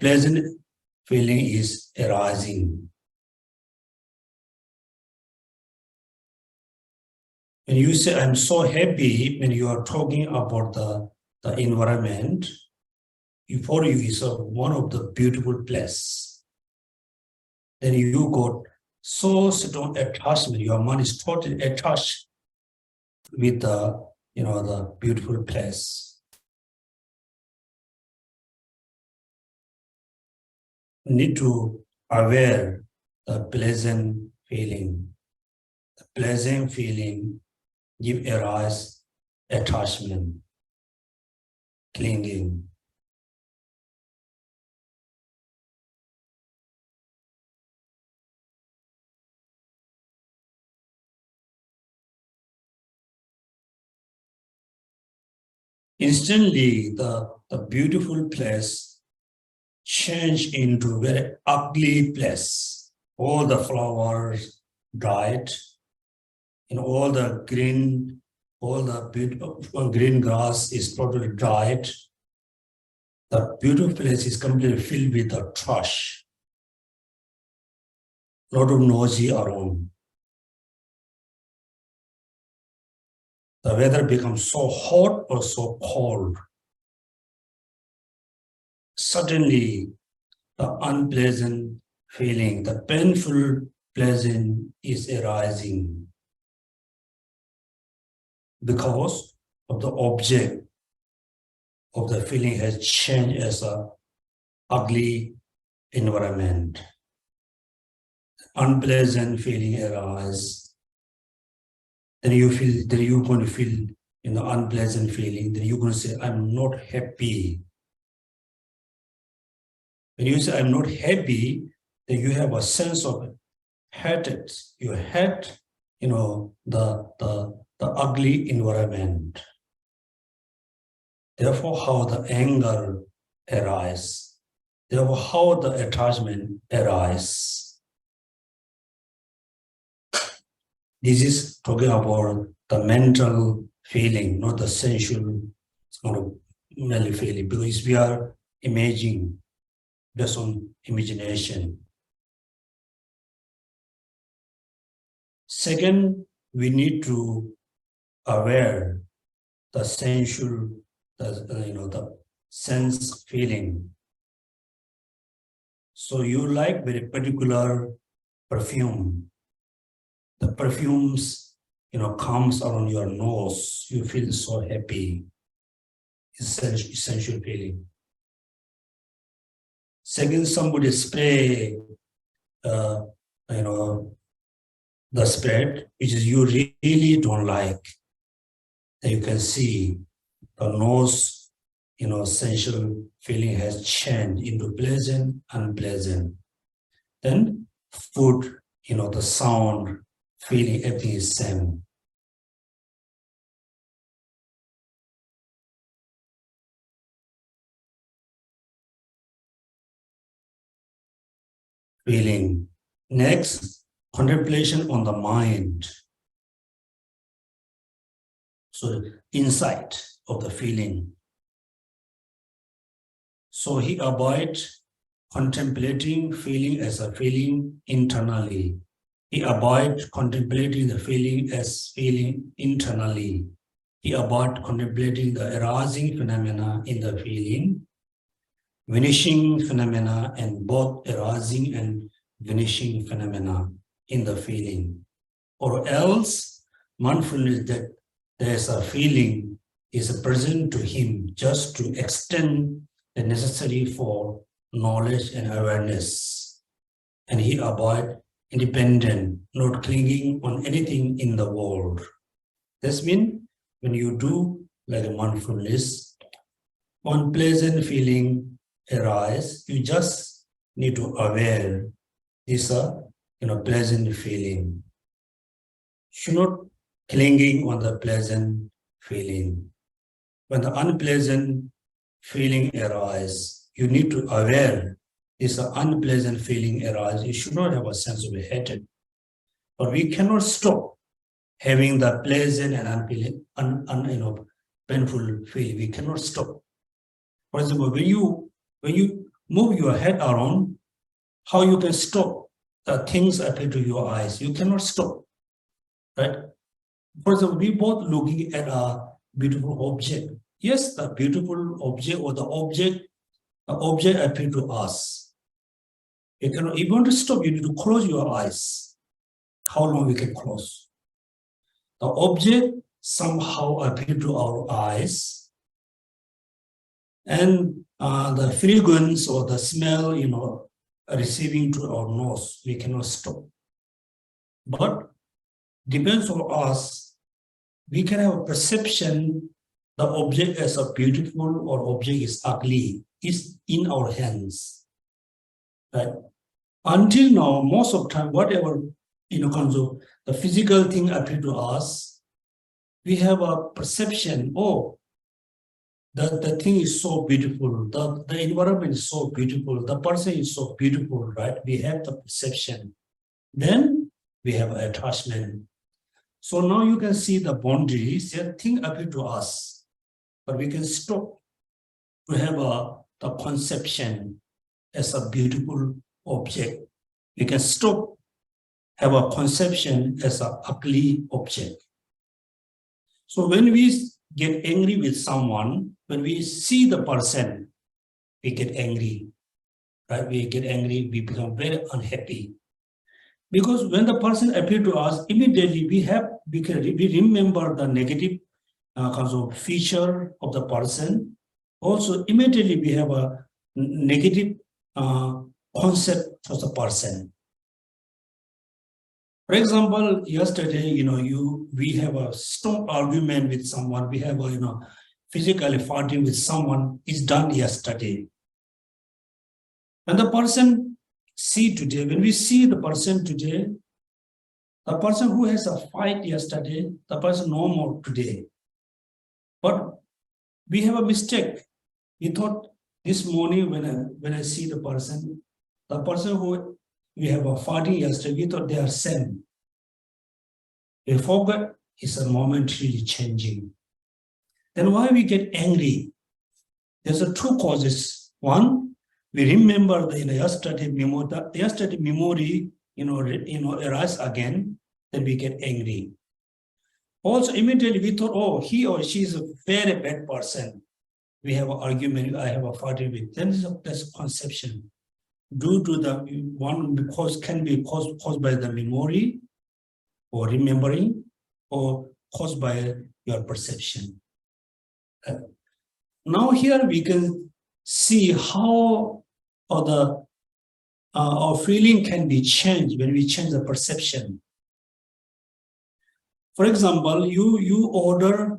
pleasant feeling is arising. When you say, I'm so happy, when you are talking about the environment, for you is one of the beautiful places. Then you got so strong attachment, your mind is totally attached with the beautiful place. Need to aware the pleasant feeling. pleasant feeling give arise attachment, clinging. Instantly, the beautiful place changed into very ugly place. All the flowers died, and all the green grass is totally dried. The beautiful place is completely filled with the trash. A lot of noisy around. The weather becomes so hot or so cold. Suddenly, the unpleasant feeling, the painful pleasant is arising because of the object of the feeling has changed as a ugly environment. Unpleasant feeling arises. Then you're going to feel unpleasant feeling. Then you're going to say, I'm not happy. When you say I'm not happy, then you have a sense of hatred. You hate, the ugly environment. Therefore, how the anger arises. Therefore, how the attachment arises. This is talking about the mental feeling, not the sensual feeling, because we are imagining based on imagination. Second, we need to aware the sensual, the sense feeling. So you like very particular perfume. The perfumes, comes around your nose. You feel so happy. Essential feeling. Second, somebody spray, the spread, which is you really don't like. Then you can see the nose, sensual feeling has changed into pleasant, unpleasant. Then food, the sound, feeling, everything is same. Feeling. Next, contemplation on the mind. So insight of the feeling. So he avoids contemplating feeling as a feeling internally. He avoids contemplating the feeling as feeling internally. He avoids contemplating the arising phenomena in the feeling, vanishing phenomena, and both arising and vanishing phenomena in the feeling. Or else, mindfulness that there is a feeling is present to him just to extend the necessary for knowledge and awareness. And he avoids independent, not clinging on anything in the world. This means when you do like a mindfulness, unpleasant feeling arise, you just need to aware this pleasant feeling. Should not clinging on the pleasant feeling. When the unpleasant feeling arises, you need to aware this unpleasant feeling arises. You should not have a sense of hatred. But we cannot stop having the pleasant and painful feeling. We cannot stop. For example, when you move your head around, how you can stop the things appear to your eyes? You cannot stop, right? For example, we both looking at a beautiful object. Yes, the beautiful object or the object appear to us. You cannot, if you want to stop, you need to close your eyes. How long we can close? The object somehow appear to our eyes, and the fragrance or the smell, receiving to our nose, we cannot stop. But depends on us. We can have a perception the object as a beautiful or object is ugly is in our hands. Right? Until now, most of the time, whatever comes of the physical thing appear to us, we have a perception, oh, the thing is so beautiful, the environment is so beautiful, the person is so beautiful, right? We have the perception. Then we have attachment. So now you can see the boundaries, the thing appear to us, but we can stop to have the conception as a beautiful object. We can stop have a conception as an ugly object. So when we get angry with someone, when we see the person, we get angry, right? We get angry, we become very unhappy. Because when the person appears to us, immediately we remember the negative kinds of feature of the person. Also, immediately we have a negative concept of the person. For example, yesterday, we have a strong argument with someone. We have a, physically fighting with someone is done yesterday. And the person see today, when we see the person today, the person who has a fight yesterday, the person no more today. But we have a mistake. We thought this morning when I see the person who we have a fighting yesterday, we thought they are same. We forgot it's a momentarily changing. Then why we get angry? There's two causes. One, we remember the yesterday memory, arise again, then we get angry. Also, immediately we thought, oh, he or she is a very bad person. We have an argument, I have a fighting with. Then there's a conception. Due to the one, because can be caused by the memory or remembering, or caused by your perception. Now here we can see how our feeling can be changed when we change the perception. For example, you order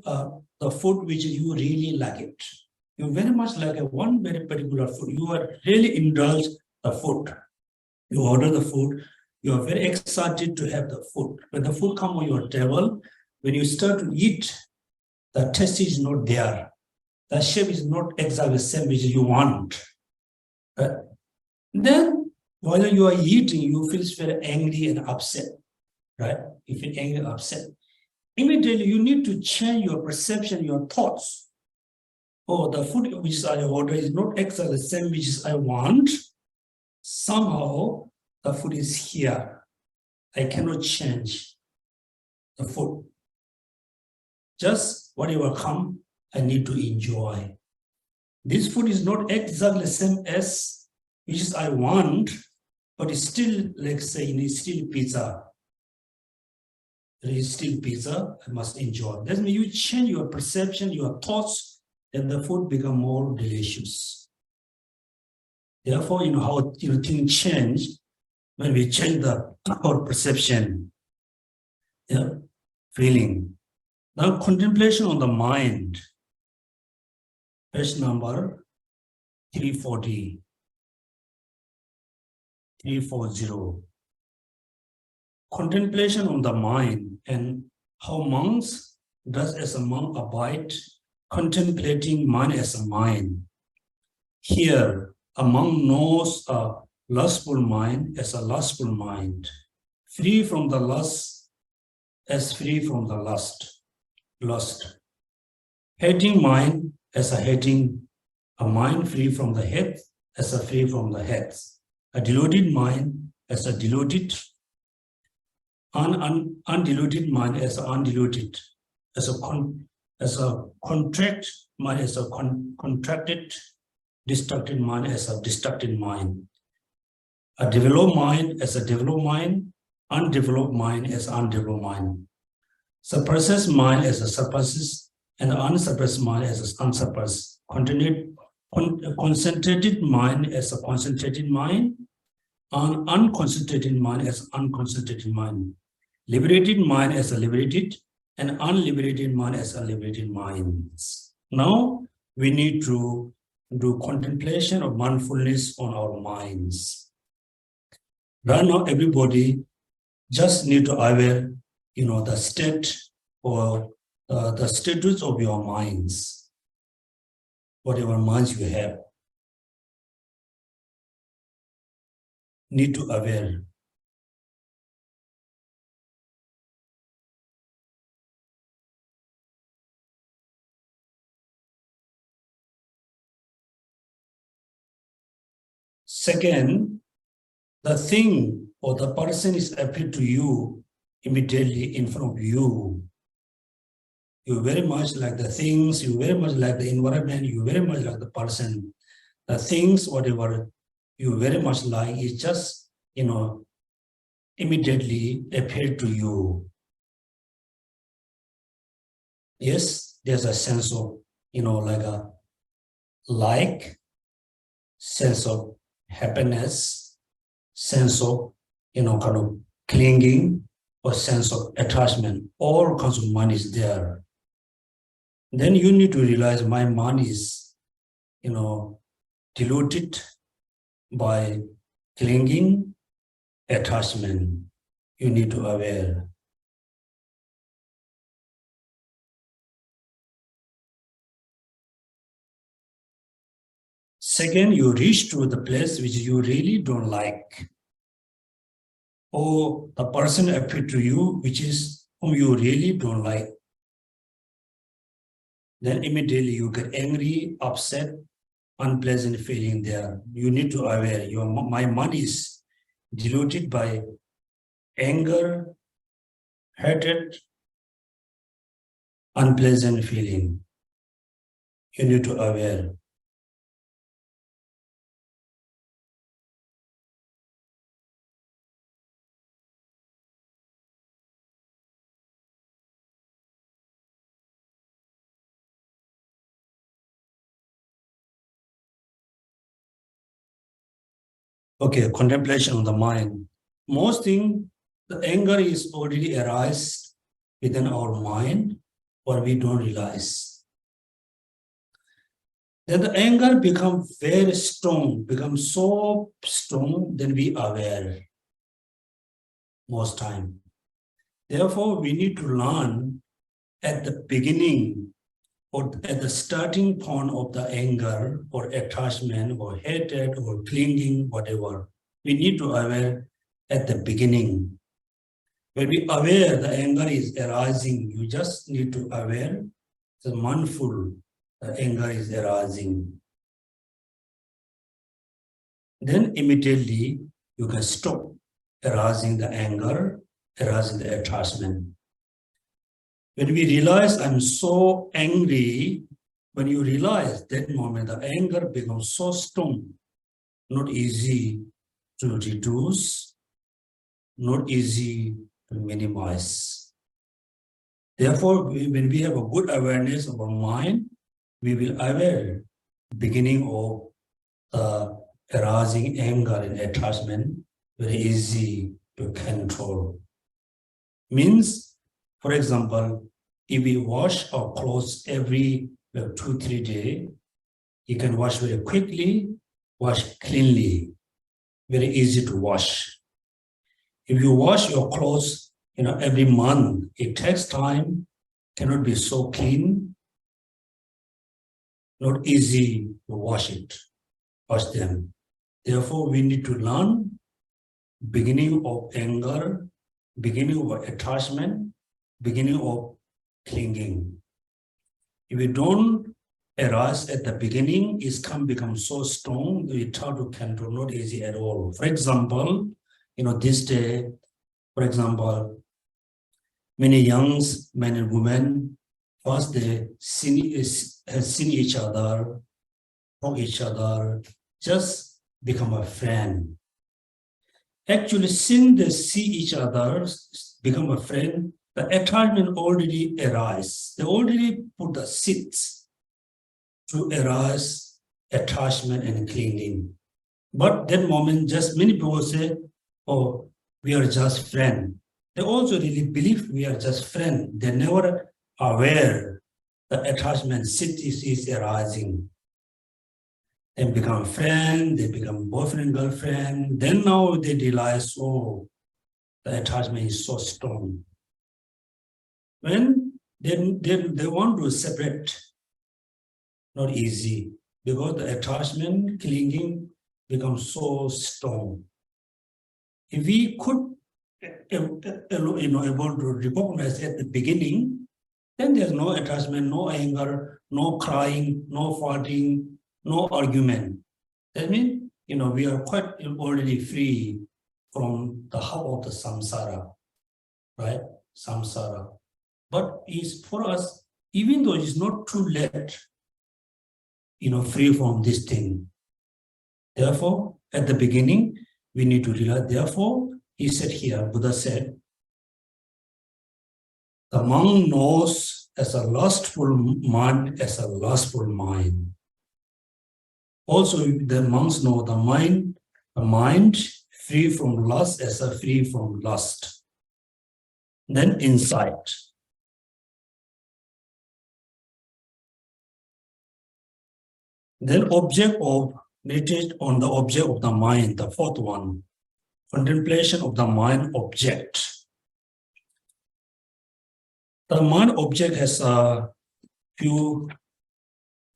the food which you really like it. You very much like one very particular food. You are really indulged the food. You order the food. You are very excited to have the food. When the food comes on your table, when you start to eat, the taste is not there. The shape is not exactly the same as you want. Then, while you are eating, you feel very angry and upset, right? You feel angry and upset. Immediately, you need to change your perception, your thoughts. Oh, the food which I order is not exactly the same which I want. Somehow, the food is here. I cannot change the food. Just whatever comes, I need to enjoy. This food is not exactly the same as which I want, but it's still, like say, it's still pizza. It is still pizza, I must enjoy. That means you change your perception, your thoughts, and the food become more delicious. Therefore, how things change when we change our perception, feeling. Now, contemplation on the mind. Page number 340. Contemplation on the mind and how monks does as a monk abide, contemplating mind as a mind. Here, a monk knows a lustful mind as a lustful mind, free from the lust as free from the lust. Hating mind as a hating, a mind free from the head as a free from the head. A deluded mind as a deluded, undeluded mind as a undeluded, as a contract mind as a contracted, distracted mind as a distracted mind. A developed mind as a developed mind, undeveloped mind as undeveloped mind. Suppresses mind as a suppresses, and unsuppressed mind as a unsuppressed. Concentrated mind as a concentrated mind, and unconcentrated mind as unconcentrated mind. Liberated mind as a liberated and unliberated mind as unliberated minds. Now we need to do contemplation of mindfulness on our minds. Right now, everybody just need to aware, the state or the status of your minds, whatever minds you have. Need to aware. Second, the thing or the person is appear to you immediately in front of you. You very much like the things, you very much like the environment, you very much like the person. The things, whatever you very much like, is just, immediately appear to you. Yes, there's a sense of, sense of happiness, sense of, kind of clinging, or sense of attachment. All kinds of mind is there. Then you need to realize my mind is, diluted by clinging, attachment. You need to aware. Second, you reach to the place which you really don't like, or the person appeared to you which is whom you really don't like. Then immediately you get angry, upset, unpleasant feeling there. You need to aware my mind is diluted by anger, hatred, unpleasant feeling. You need to aware. Okay, contemplation on the mind. Most thing, the anger is already arise within our mind, or we don't realize. Then the anger becomes very strong, becomes so strong, then we are aware most time. Therefore, we need to learn at the beginning or at the starting point of the anger or attachment or hatred or clinging, whatever. We need to aware at the beginning. When we aware the anger is arising, you just need to aware the mindful the anger is arising. Then immediately you can stop arousing the anger, arousing the attachment. When we realize I'm so angry, when you realize that moment, the anger becomes so strong, not easy to reduce, not easy to minimize. Therefore, when we have a good awareness of our mind, we will aware beginning of the arousing anger and attachment, very easy to control. Means, for example, if we wash our clothes every 2-3 days, you can wash very quickly, wash cleanly, very easy to wash. If you wash your clothes, every month, it takes time, cannot be so clean, not easy to wash them. Therefore, we need to learn beginning of anger, beginning of attachment, beginning of clinging. If we don't arise at the beginning, it can become so strong, we try to control, not easy at all. For example, this day, for example, many young men and women, first they have seen each other, know each other, just become a friend. Actually, since they see each other, become a friend, the attachment already arises. They already put the seeds to arise attachment and clinging. But that moment, just many people say, oh, we are just friends. they also really believe we are just friends. They're never aware the attachment is arising. They become friends, they become boyfriend, girlfriend. Then now they realize, oh, the attachment is so strong. When they want to separate, not easy, because the attachment, clinging becomes so strong. If we could, able to recognize at the beginning, then there's no attachment, no anger, no crying, no fighting, no argument. That means, we are quite already free from the hub of the samsara, right? Samsara. But it's for us, even though it's not too late, free from this thing. Therefore, at the beginning, we need to realize, therefore, he said here, Buddha said, the monk knows as a lustful mind as a lustful mind. Also, the monks know the mind free from lust as a free from lust. Then insight. Then object of meditate on the object of the mind, the fourth one, contemplation of the mind object. The mind object has a few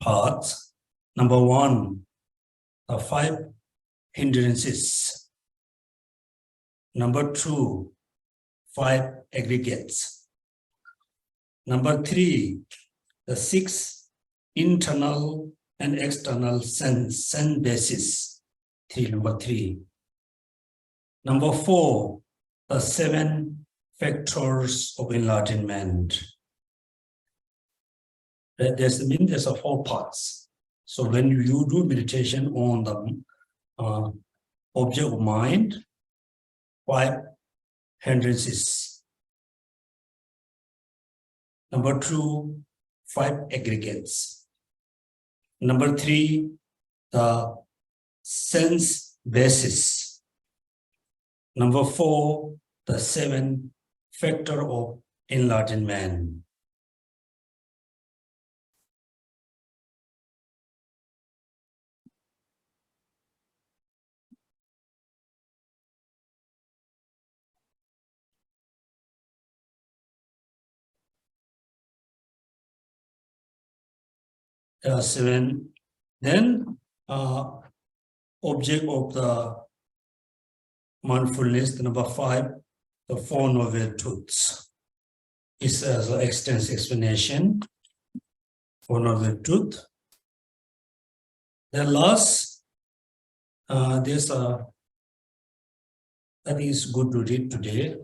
parts. Number one, the 5 hindrances. Number 2, 5 aggregates. Number 3, the 6 internal and external sense basis. Number 3. Number 4, the 7 factors of enlightenment. There's 4 parts. So when you do meditation on the object of mind, 5 hindrances. Number 2, 5 aggregates. Number 3, the sense basis. Number 4, the 7 factor of enlightenment. There are 7. Then object of the mindfulness, number 5, the 4 noble truths. It's an extensive explanation. 4 noble truth. The last, there's I think it's good to read today.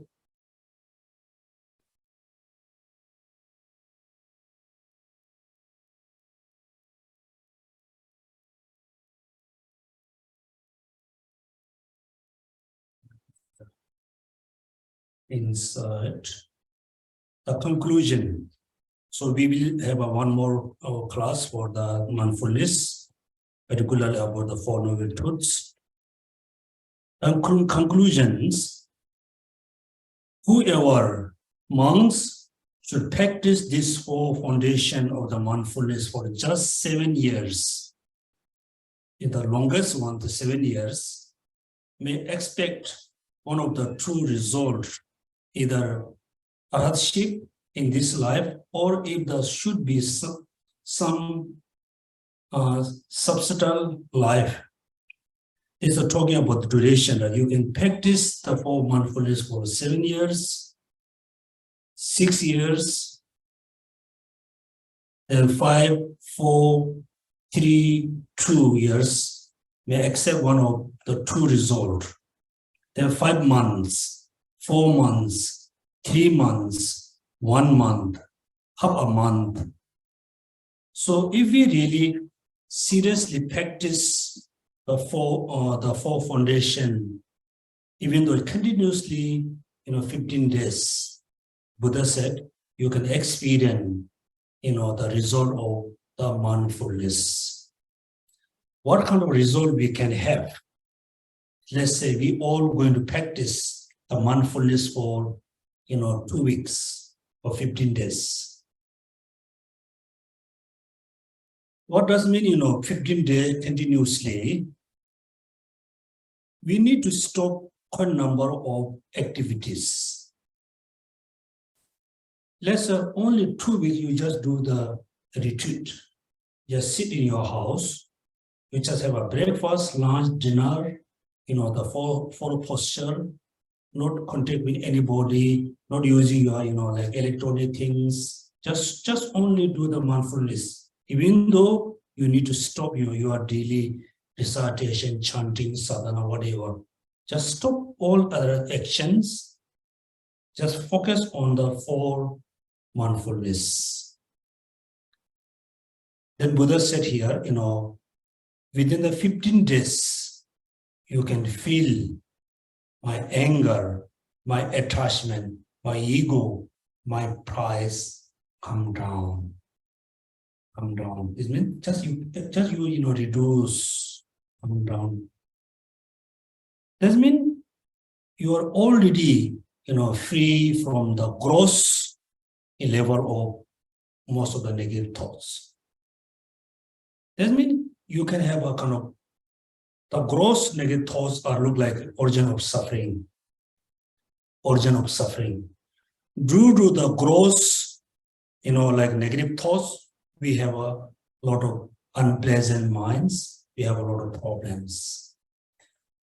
Inside the conclusion. So we will have one more class for the mindfulness, particularly about the 4 noble truths. And conclusions, whoever monks should practice this 4 foundation of the mindfulness for just 7 years. In the longest one, the 7 years, may expect one of the true results, either arhatship in this life, or if there should be some substantial life. It's talking about the duration that you can practice the 4 mindfulness for 7 years, 6 years, then 5, 4, 3, 2 years, may accept one of the true result. Then 5 months, 4 months, 3 months, 1 month, half a month. So if we really seriously practice the 4 foundation, even though continuously, 15 days, Buddha said, you can experience, the result of the mindfulness. What kind of result we can have? Let's say we all going to practice the mindfulness for 2 weeks or 15 days. What does mean, 15 days continuously? We need to stop quite a number of activities. Let's say only 2 weeks you just do the retreat. Just sit in your house. You just have a breakfast, lunch, dinner, the four posture, not contact with anybody, not using your, like electronic things. Just only do the mindfulness. Even though you need to stop your daily recitation, chanting, sadhana, whatever. Just stop all other actions. Just focus on the 4 mindfulness. Then Buddha said here, within the 15 days, you can feel my anger, my attachment, my ego, my pride come down. Come down. It means just you reduce, come down. That means you are already free from the gross level of most of the negative thoughts. That means you can have a kind of the gross negative thoughts are look like origin of suffering. Origin of suffering. Due to the gross, like negative thoughts, we have a lot of unpleasant minds. We have a lot of problems.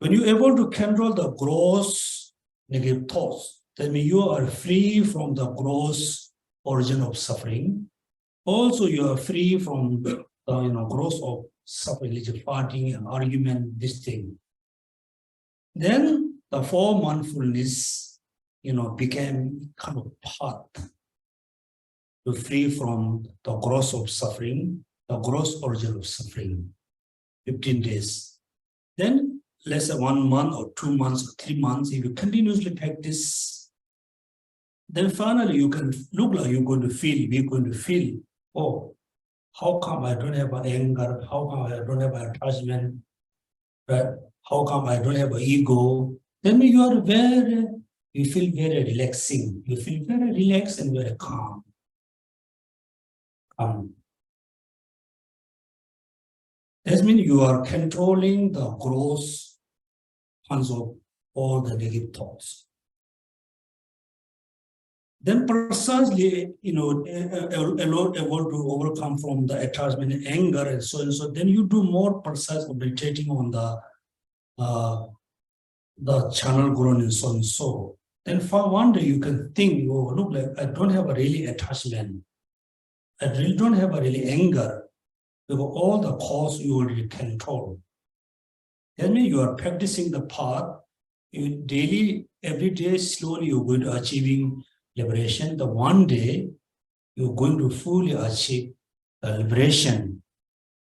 When you're able to control the gross negative thoughts, that means you are free from the gross origin of suffering. Also, you are free from the gross of suffering, like fighting and argument, this thing. Then the 4 mindfulness, became kind of path to free from the gross of suffering, the gross origin of suffering. 15 days. Then let's say 1 month or 2 months or 3 months, if you continuously practice, then finally you can look like we're going to feel, oh, how come I don't have an anger? How come I don't have an attachment? Right? How come I don't have an ego? Then you feel very relaxing. You feel very relaxed and very calm. That means you are controlling the gross ones of all the negative thoughts. Then precisely, able to overcome from the attachment and anger and so on. So then you do more precise meditating on the channel grown and so on. So then for one day you can think, oh, look, like I don't have a really attachment. I really don't have a really anger. Because all the cause you already control. That means you are practicing the path. You daily, every day, slowly you're going to achieving liberation. The one day you're going to fully achieve the liberation,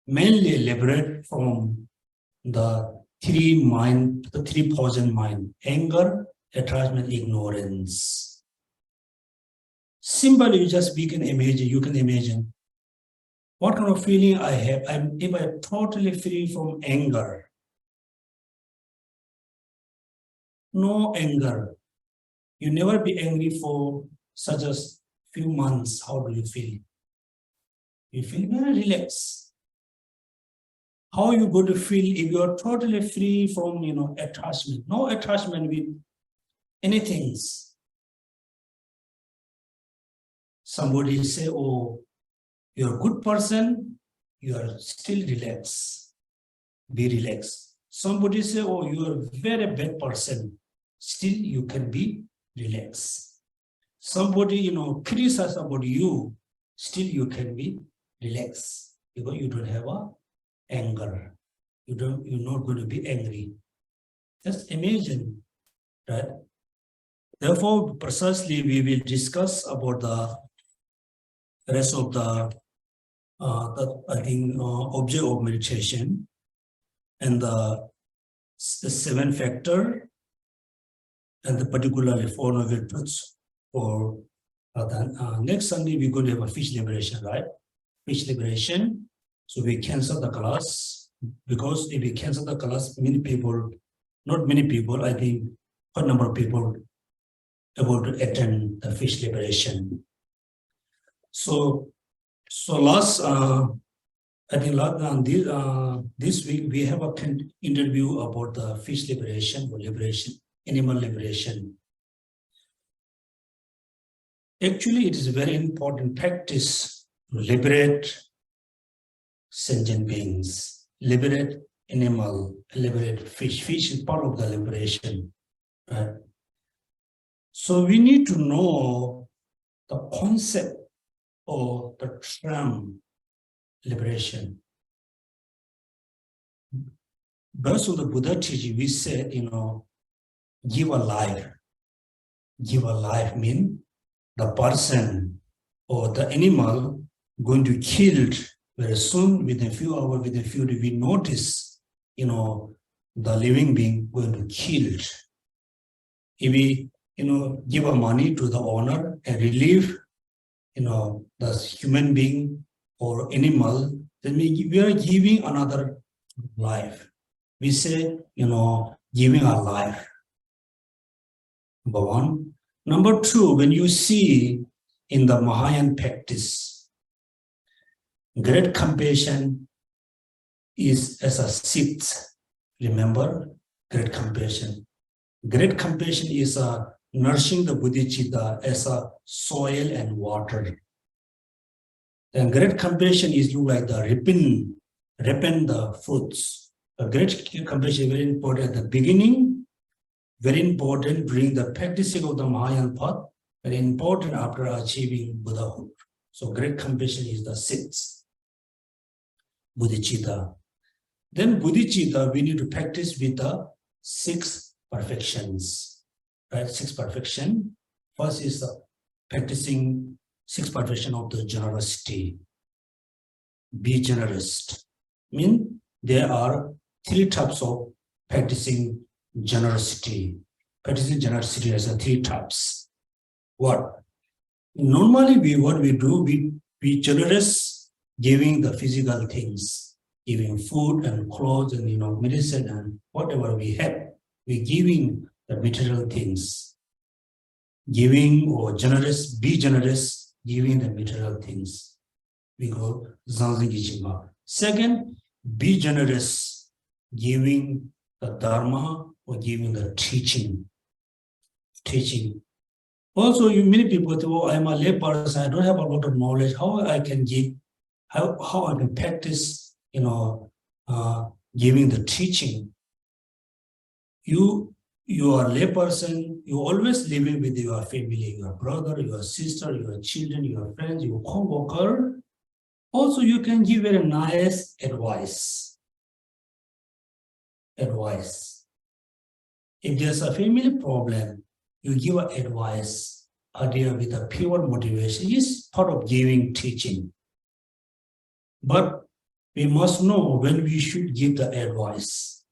mainly liberate from the 3 poison mind: anger, attachment, ignorance. Simply, you can imagine what kind of feeling I have. If I'm totally free from anger, no anger. You never be angry for such a few months. How do you feel? You feel very relaxed. How are you going to feel if you are totally free from attachment? No attachment with anything. Somebody say, oh, you're a good person, you are still relaxed. Be relaxed. Somebody say, oh, you are a very bad person, still you can be relaxed. Somebody, criticize about you, still you can be relaxed because you don't have anger. You're not going to be angry. Just imagine, right? Therefore, precisely we will discuss about the rest of the object of meditation and the 7 factor and the particularly 4 noble truths. For next Sunday, we're going to have a fish liberation, right? Fish liberation. So we cancel the class because if we cancel the class, not many people, I think quite a number of people able to attend the fish liberation. So last, I think this week we have an interview about the fish liberation or liberation, animal liberation. Actually, it is a very important practice to liberate sentient beings, liberate animal, liberate fish. Fish is part of the liberation, right? So we need to know the concept or the term liberation. Based on the Buddha teaching, we said, give a life. Give a life means the person or the animal going to be killed very soon, within a few hours, within a few days, we notice, the living being going to be killed. If we, give our money to the owner and relieve, the human being or animal, then we are giving another life. We say, giving a life. Number one. Number two, when you see in the Mahayana practice, great compassion is as a sixth. Remember, great compassion. Great compassion is nourishing the bodhicitta as a soil and water. And great compassion is look like the ripen the fruits. A great compassion is very important at the beginning, very important during the practicing of the Mahayana path, very important after achieving Buddhahood. So great compassion is the sixth, bodhicitta. Then bodhicitta, we need to practice with the 6 perfections, right? 6 perfection. First is practicing 6 perfection of the generosity. Be generous. Mean there are 3 types of practicing generosity. Practicing generosity has 3 types. What? Normally, what we do, we be generous, giving the physical things, giving food and clothes and medicine and whatever we have. We giving the material things. Giving or generous, be generous, giving the material things. We go Zanzi Gichimba. Second, be generous, giving the dharma or giving the teaching. Also, many people say, oh, I'm a lay person, I don't have a lot of knowledge. How I can give, how I can practice, giving the teaching. You are a lay person, you always living with your family, your brother, your sister, your children, your friends, your co-worker. Also, you can give very nice advice. If there's a family problem, you give advice, idea with a pure motivation. It's part of giving teaching. But we must know when we should give the advice.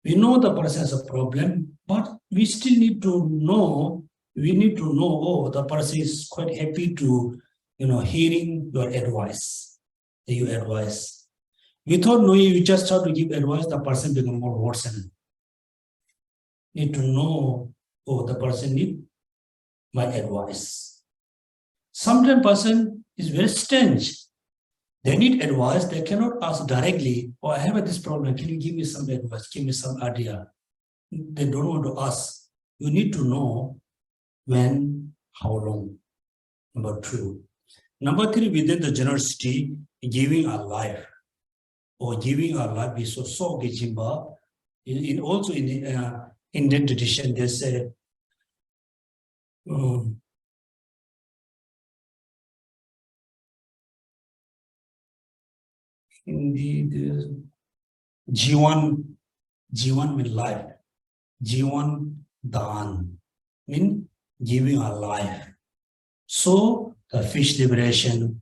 We know the person has a problem, but we still need to know, oh, the person is quite happy to, hearing your advice. Without knowing, you just start to give advice, the person becomes more worsened. Need to know, oh, the person needs my advice. Sometimes person is very strange. They need advice, they cannot ask directly, oh, I have this problem, can you give me some advice, give me some idea? They don't want to ask. You need to know when, how long. Number 2. Number 3, within the generosity, giving our life. Or giving our life is so Gijimba. Also in the Indian tradition, they say, Jivan means life. Jivan Dan means giving our life. So the fish liberation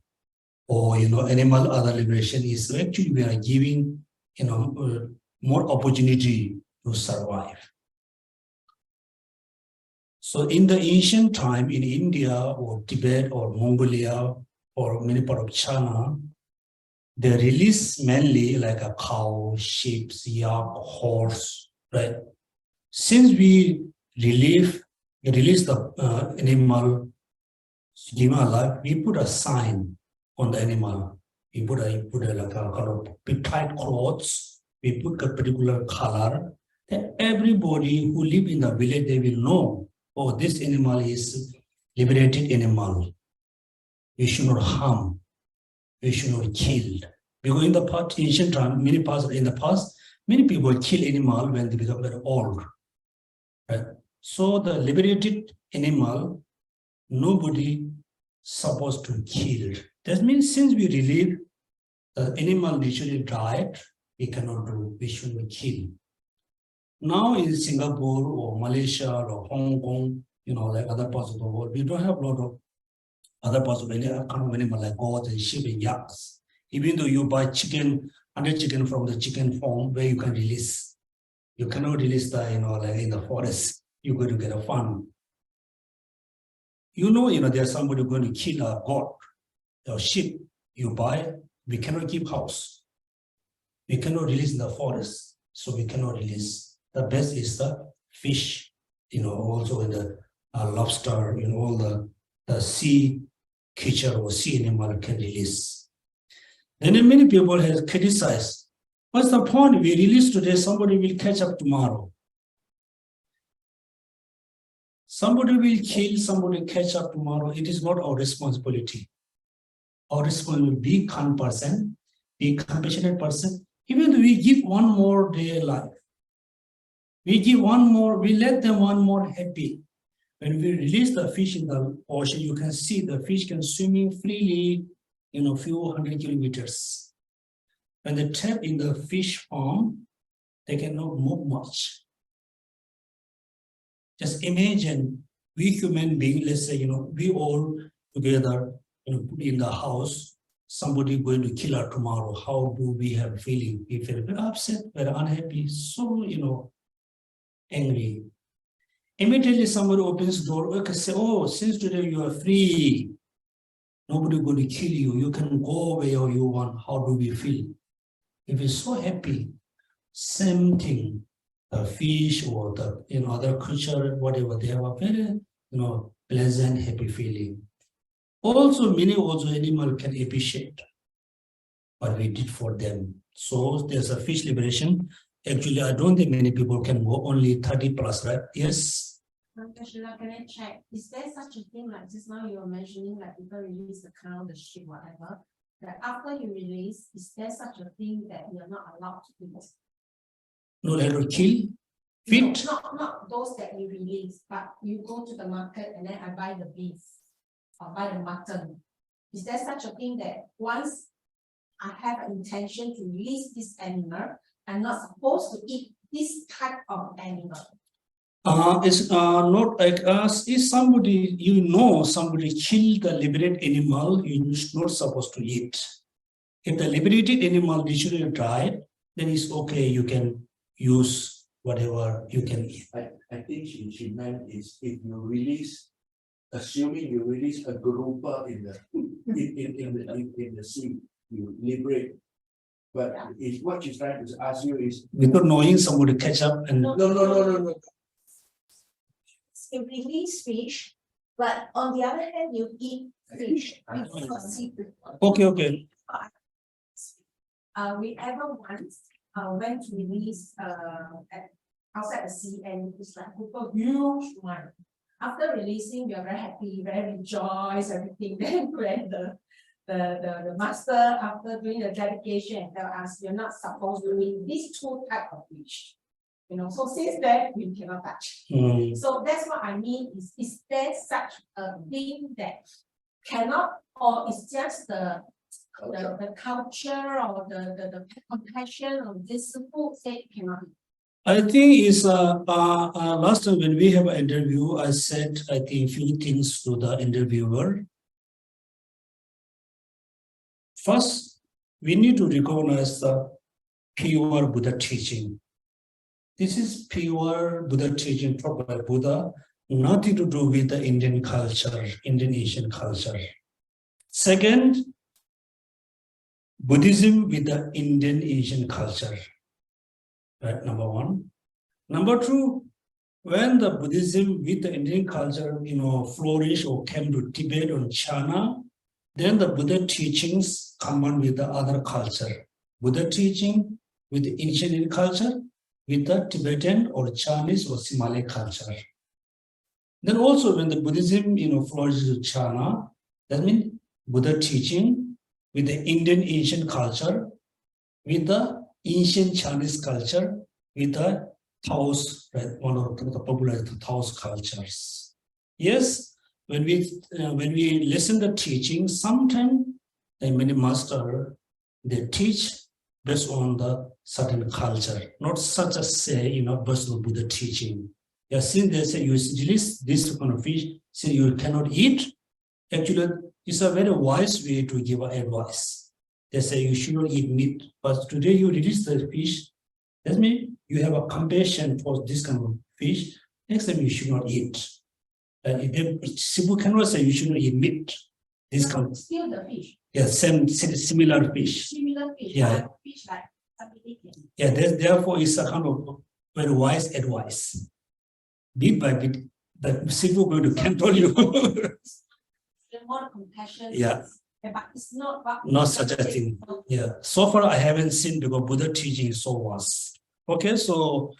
or animal other liberation is actually we are giving more opportunity to survive. So in the ancient time in India or Tibet or Mongolia or many part of China, they release mainly like a cow, sheep, yak, horse, right? Since we release the animal, give a life, we put a sign on the animal. We put like a color, tight clothes, we put a particular color, then everybody who live in the village, they will know, oh, this animal is liberated animal. We should not harm, we should not kill. Because in the past, ancient time, many people kill animal when they become very old. Right? So the liberated animal, nobody supposed to kill. That means since we release the animal naturally died, we cannot do, we should not kill. Now in Singapore or Malaysia or Hong Kong, like other parts of the world, we don't have a lot of other parts of any kind of animal like goats and sheep and yaks. Even though you buy chicken, 100 chicken from the chicken farm where you can release, you cannot release the, like in the forest, you're going to get a fun. There's somebody going to kill a goat or sheep you buy, we cannot keep house. We cannot release in the forest, so we cannot release. The best is the fish, also in the lobster, all the sea creature or sea animal can release. Then many people have criticized, what's the point? We release today, somebody will catch up tomorrow. Somebody will kill, somebody catch up tomorrow. It is not our responsibility. Our responsibility, be kind person, be compassionate person. Even though we give one more day life, we give one more, we let them one more happy. When we release the fish in the ocean, you can see the fish can swimming freely, few hundred kilometers. When they trap in the fish farm, they cannot move much. Just imagine we human beings, let's say, we all together, put in the house, somebody going to kill her tomorrow. How do we have feeling? We feel very upset, very unhappy, so, angry. Immediately somebody opens the door, okay, say, oh, since today you are free, nobody going to kill you, you can go where you want. How do we feel? If we're so happy, same thing, the fish or the other creature, whatever, they have a very pleasant, happy feeling. Also, many animal can appreciate what we did for them. So there's a fish liberation. Actually, I don't think many people can go, only 30 plus, right? Yes. Can I check? Is there such a thing like just now you were mentioning like people release the cow, the sheep, whatever? That after you release, is there such a thing that you're not allowed to eat? No, they don't kill. Feed? No, not those that you release, but you go to the market and then I buy the beef or buy the mutton. Is there such a thing that once I have an intention to release this animal, I'm not supposed to eat this type of animal? It's not like us. If somebody, somebody killed the liberated animal, you're not supposed to eat. If the liberated animal literally died, then it's okay, you can use whatever you can eat. I think she meant is if you release, assuming you release a grouper in the sea, you liberate. But if what she's trying to ask you is without knowing somebody catch up and no. You release fish, but on the other hand, you eat fish. Okay. We ever once went to release outside the sea, and it's like a huge one. After releasing, we are very happy, very rejoiced, everything. Then when the master, after doing the dedication, tell us you're not supposed to eat these two types of fish. So since then we cannot touch. So that's what I mean. Is there such a thing that cannot, or is just the culture or the compassion of this food that cannot? I think it's last time when we have an interview, I said I think few things to the interviewer. First, we need to recognize the pure Buddha teaching. This is pure Buddha teaching taught by Buddha, nothing to do with the Indian culture, Indian Asian culture. Second, Buddhism with the Indian Asian culture. Right, number one. Number two, when the Buddhism with the Indian culture, flourished or came to Tibet or China, then the Buddha teachings combined with the other culture. Buddha teaching with the ancient culture, with the Tibetan or Chinese or Somali culture. Then also when the Buddhism, flourished to China, that means Buddha teaching with the Indian ancient culture, with the ancient Chinese culture, with the Taoist, right, one of the popular Taoist cultures. Yes, when we listen to teaching, sometimes the many master they teach based on the certain culture, not such as say, based on Buddha teaching. Yeah, since they say you release this kind of fish, since you cannot eat, actually it's a very wise way to give advice. They say you should not eat meat, but today you release the fish. That means you have a compassion for this kind of fish. Next time you should not eat. Sibu cannot say you should not eat meat. This kind of, still the fish. yeah, similar fish. Similar fish. Yeah. Fish like somebody can. Yeah, therefore it's a kind of very wise advice. Bit by bit, the Sibu going to control you. The more compassion. Yeah. But it's not Such a thing. Yeah. So far I haven't seen because Buddha teaching is so vast. Okay, so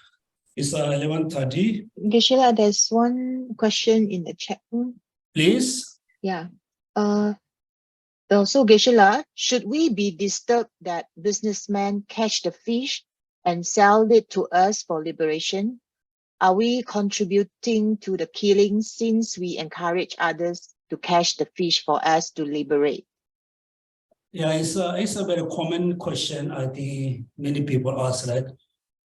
it's 11:30. Geshe, there's one question in the chat room. Please. Yeah. So Geshe, should we be disturbed that businessmen catch the fish and sell it to us for liberation? Are we contributing to the killing since we encourage others to catch the fish for us to liberate? Yeah, it's a very common question. I think many people ask that.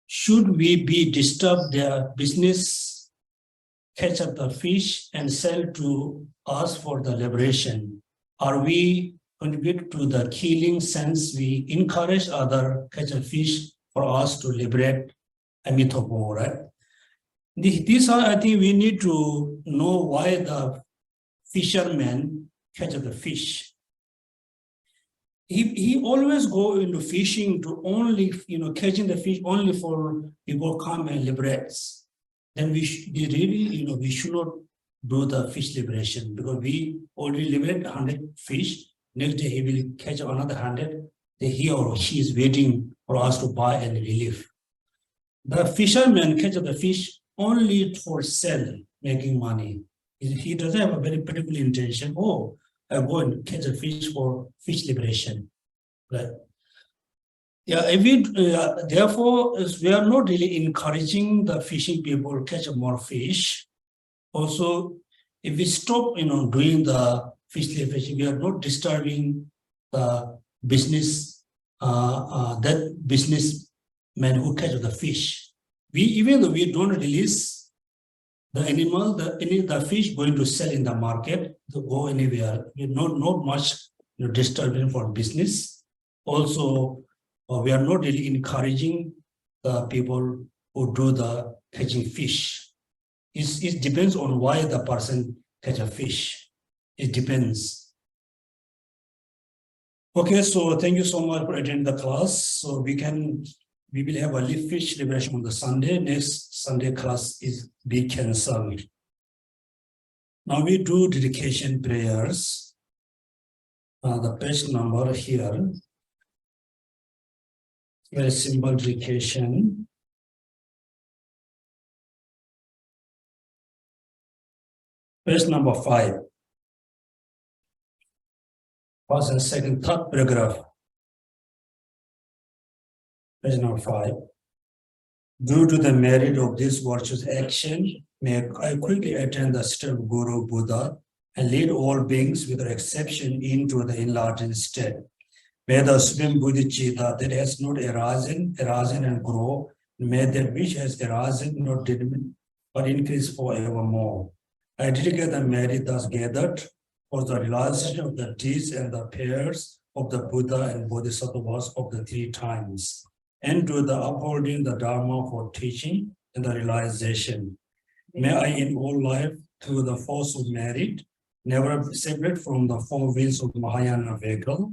Should we be disturbed their business, catch up the fish and sell to us for the liberation? Are we contribute to the killing since we encourage other catch a fish for us to liberate Amitabha, right? These are, I think we need to know why the fishermen catch the fish. He always go into fishing to only, catching the fish only for people come and liberate. Then we should not do the fish liberation because we already liberate 100 fish. Next day he will catch another 100. Then he or she is waiting for us to buy and relieve. The fisherman catches the fish only for sell, making money. He doesn't have a very particular intention. Oh, I go and catch a fish for fish liberation, right? Yeah, therefore, we are not really encouraging the fishing people to catch more fish. Also, if we stop, doing the fish liberation, we are not disturbing the business, that businessman who catch the fish. Even though we don't release the animal, the fish going to sell in the market, to go anywhere, not much disturbance for business. Also, we are not really encouraging the people who do the catching fish. It depends on why the person catch a fish. It depends. Okay, so thank you so much for attending the class. So we will have a fish liberation on the Sunday. Next Sunday class is be cancelled. Now we do dedication prayers. The page number here. Very simple dedication. Page number 5. First and second, third paragraph. Page number 5. Due to the merit of this virtuous action, may I quickly attain the state of Guru Buddha and lead all beings without exception into the enlightened state. May the Supreme Bodhicitta that has not arisen and grow, may that which has arisen not diminish but increase forevermore. I dedicate the merit thus gathered for the realization of the deeds and the pairs of the Buddha and Bodhisattvas of the 3 times, and to the upholding the Dharma for teaching and the realization. May I in all life, through the force of merit, never separate from the 4 wheels of Mahayana vehicle,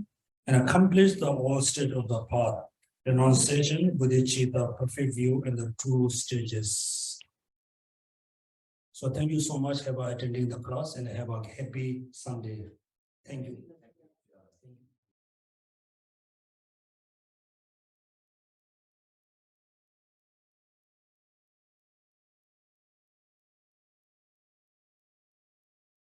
and accomplish the all state of the path, renunciation, bodhicitta, perfect view, and the 2 stages. So thank you so much for attending the class and have a happy Sunday. Thank you.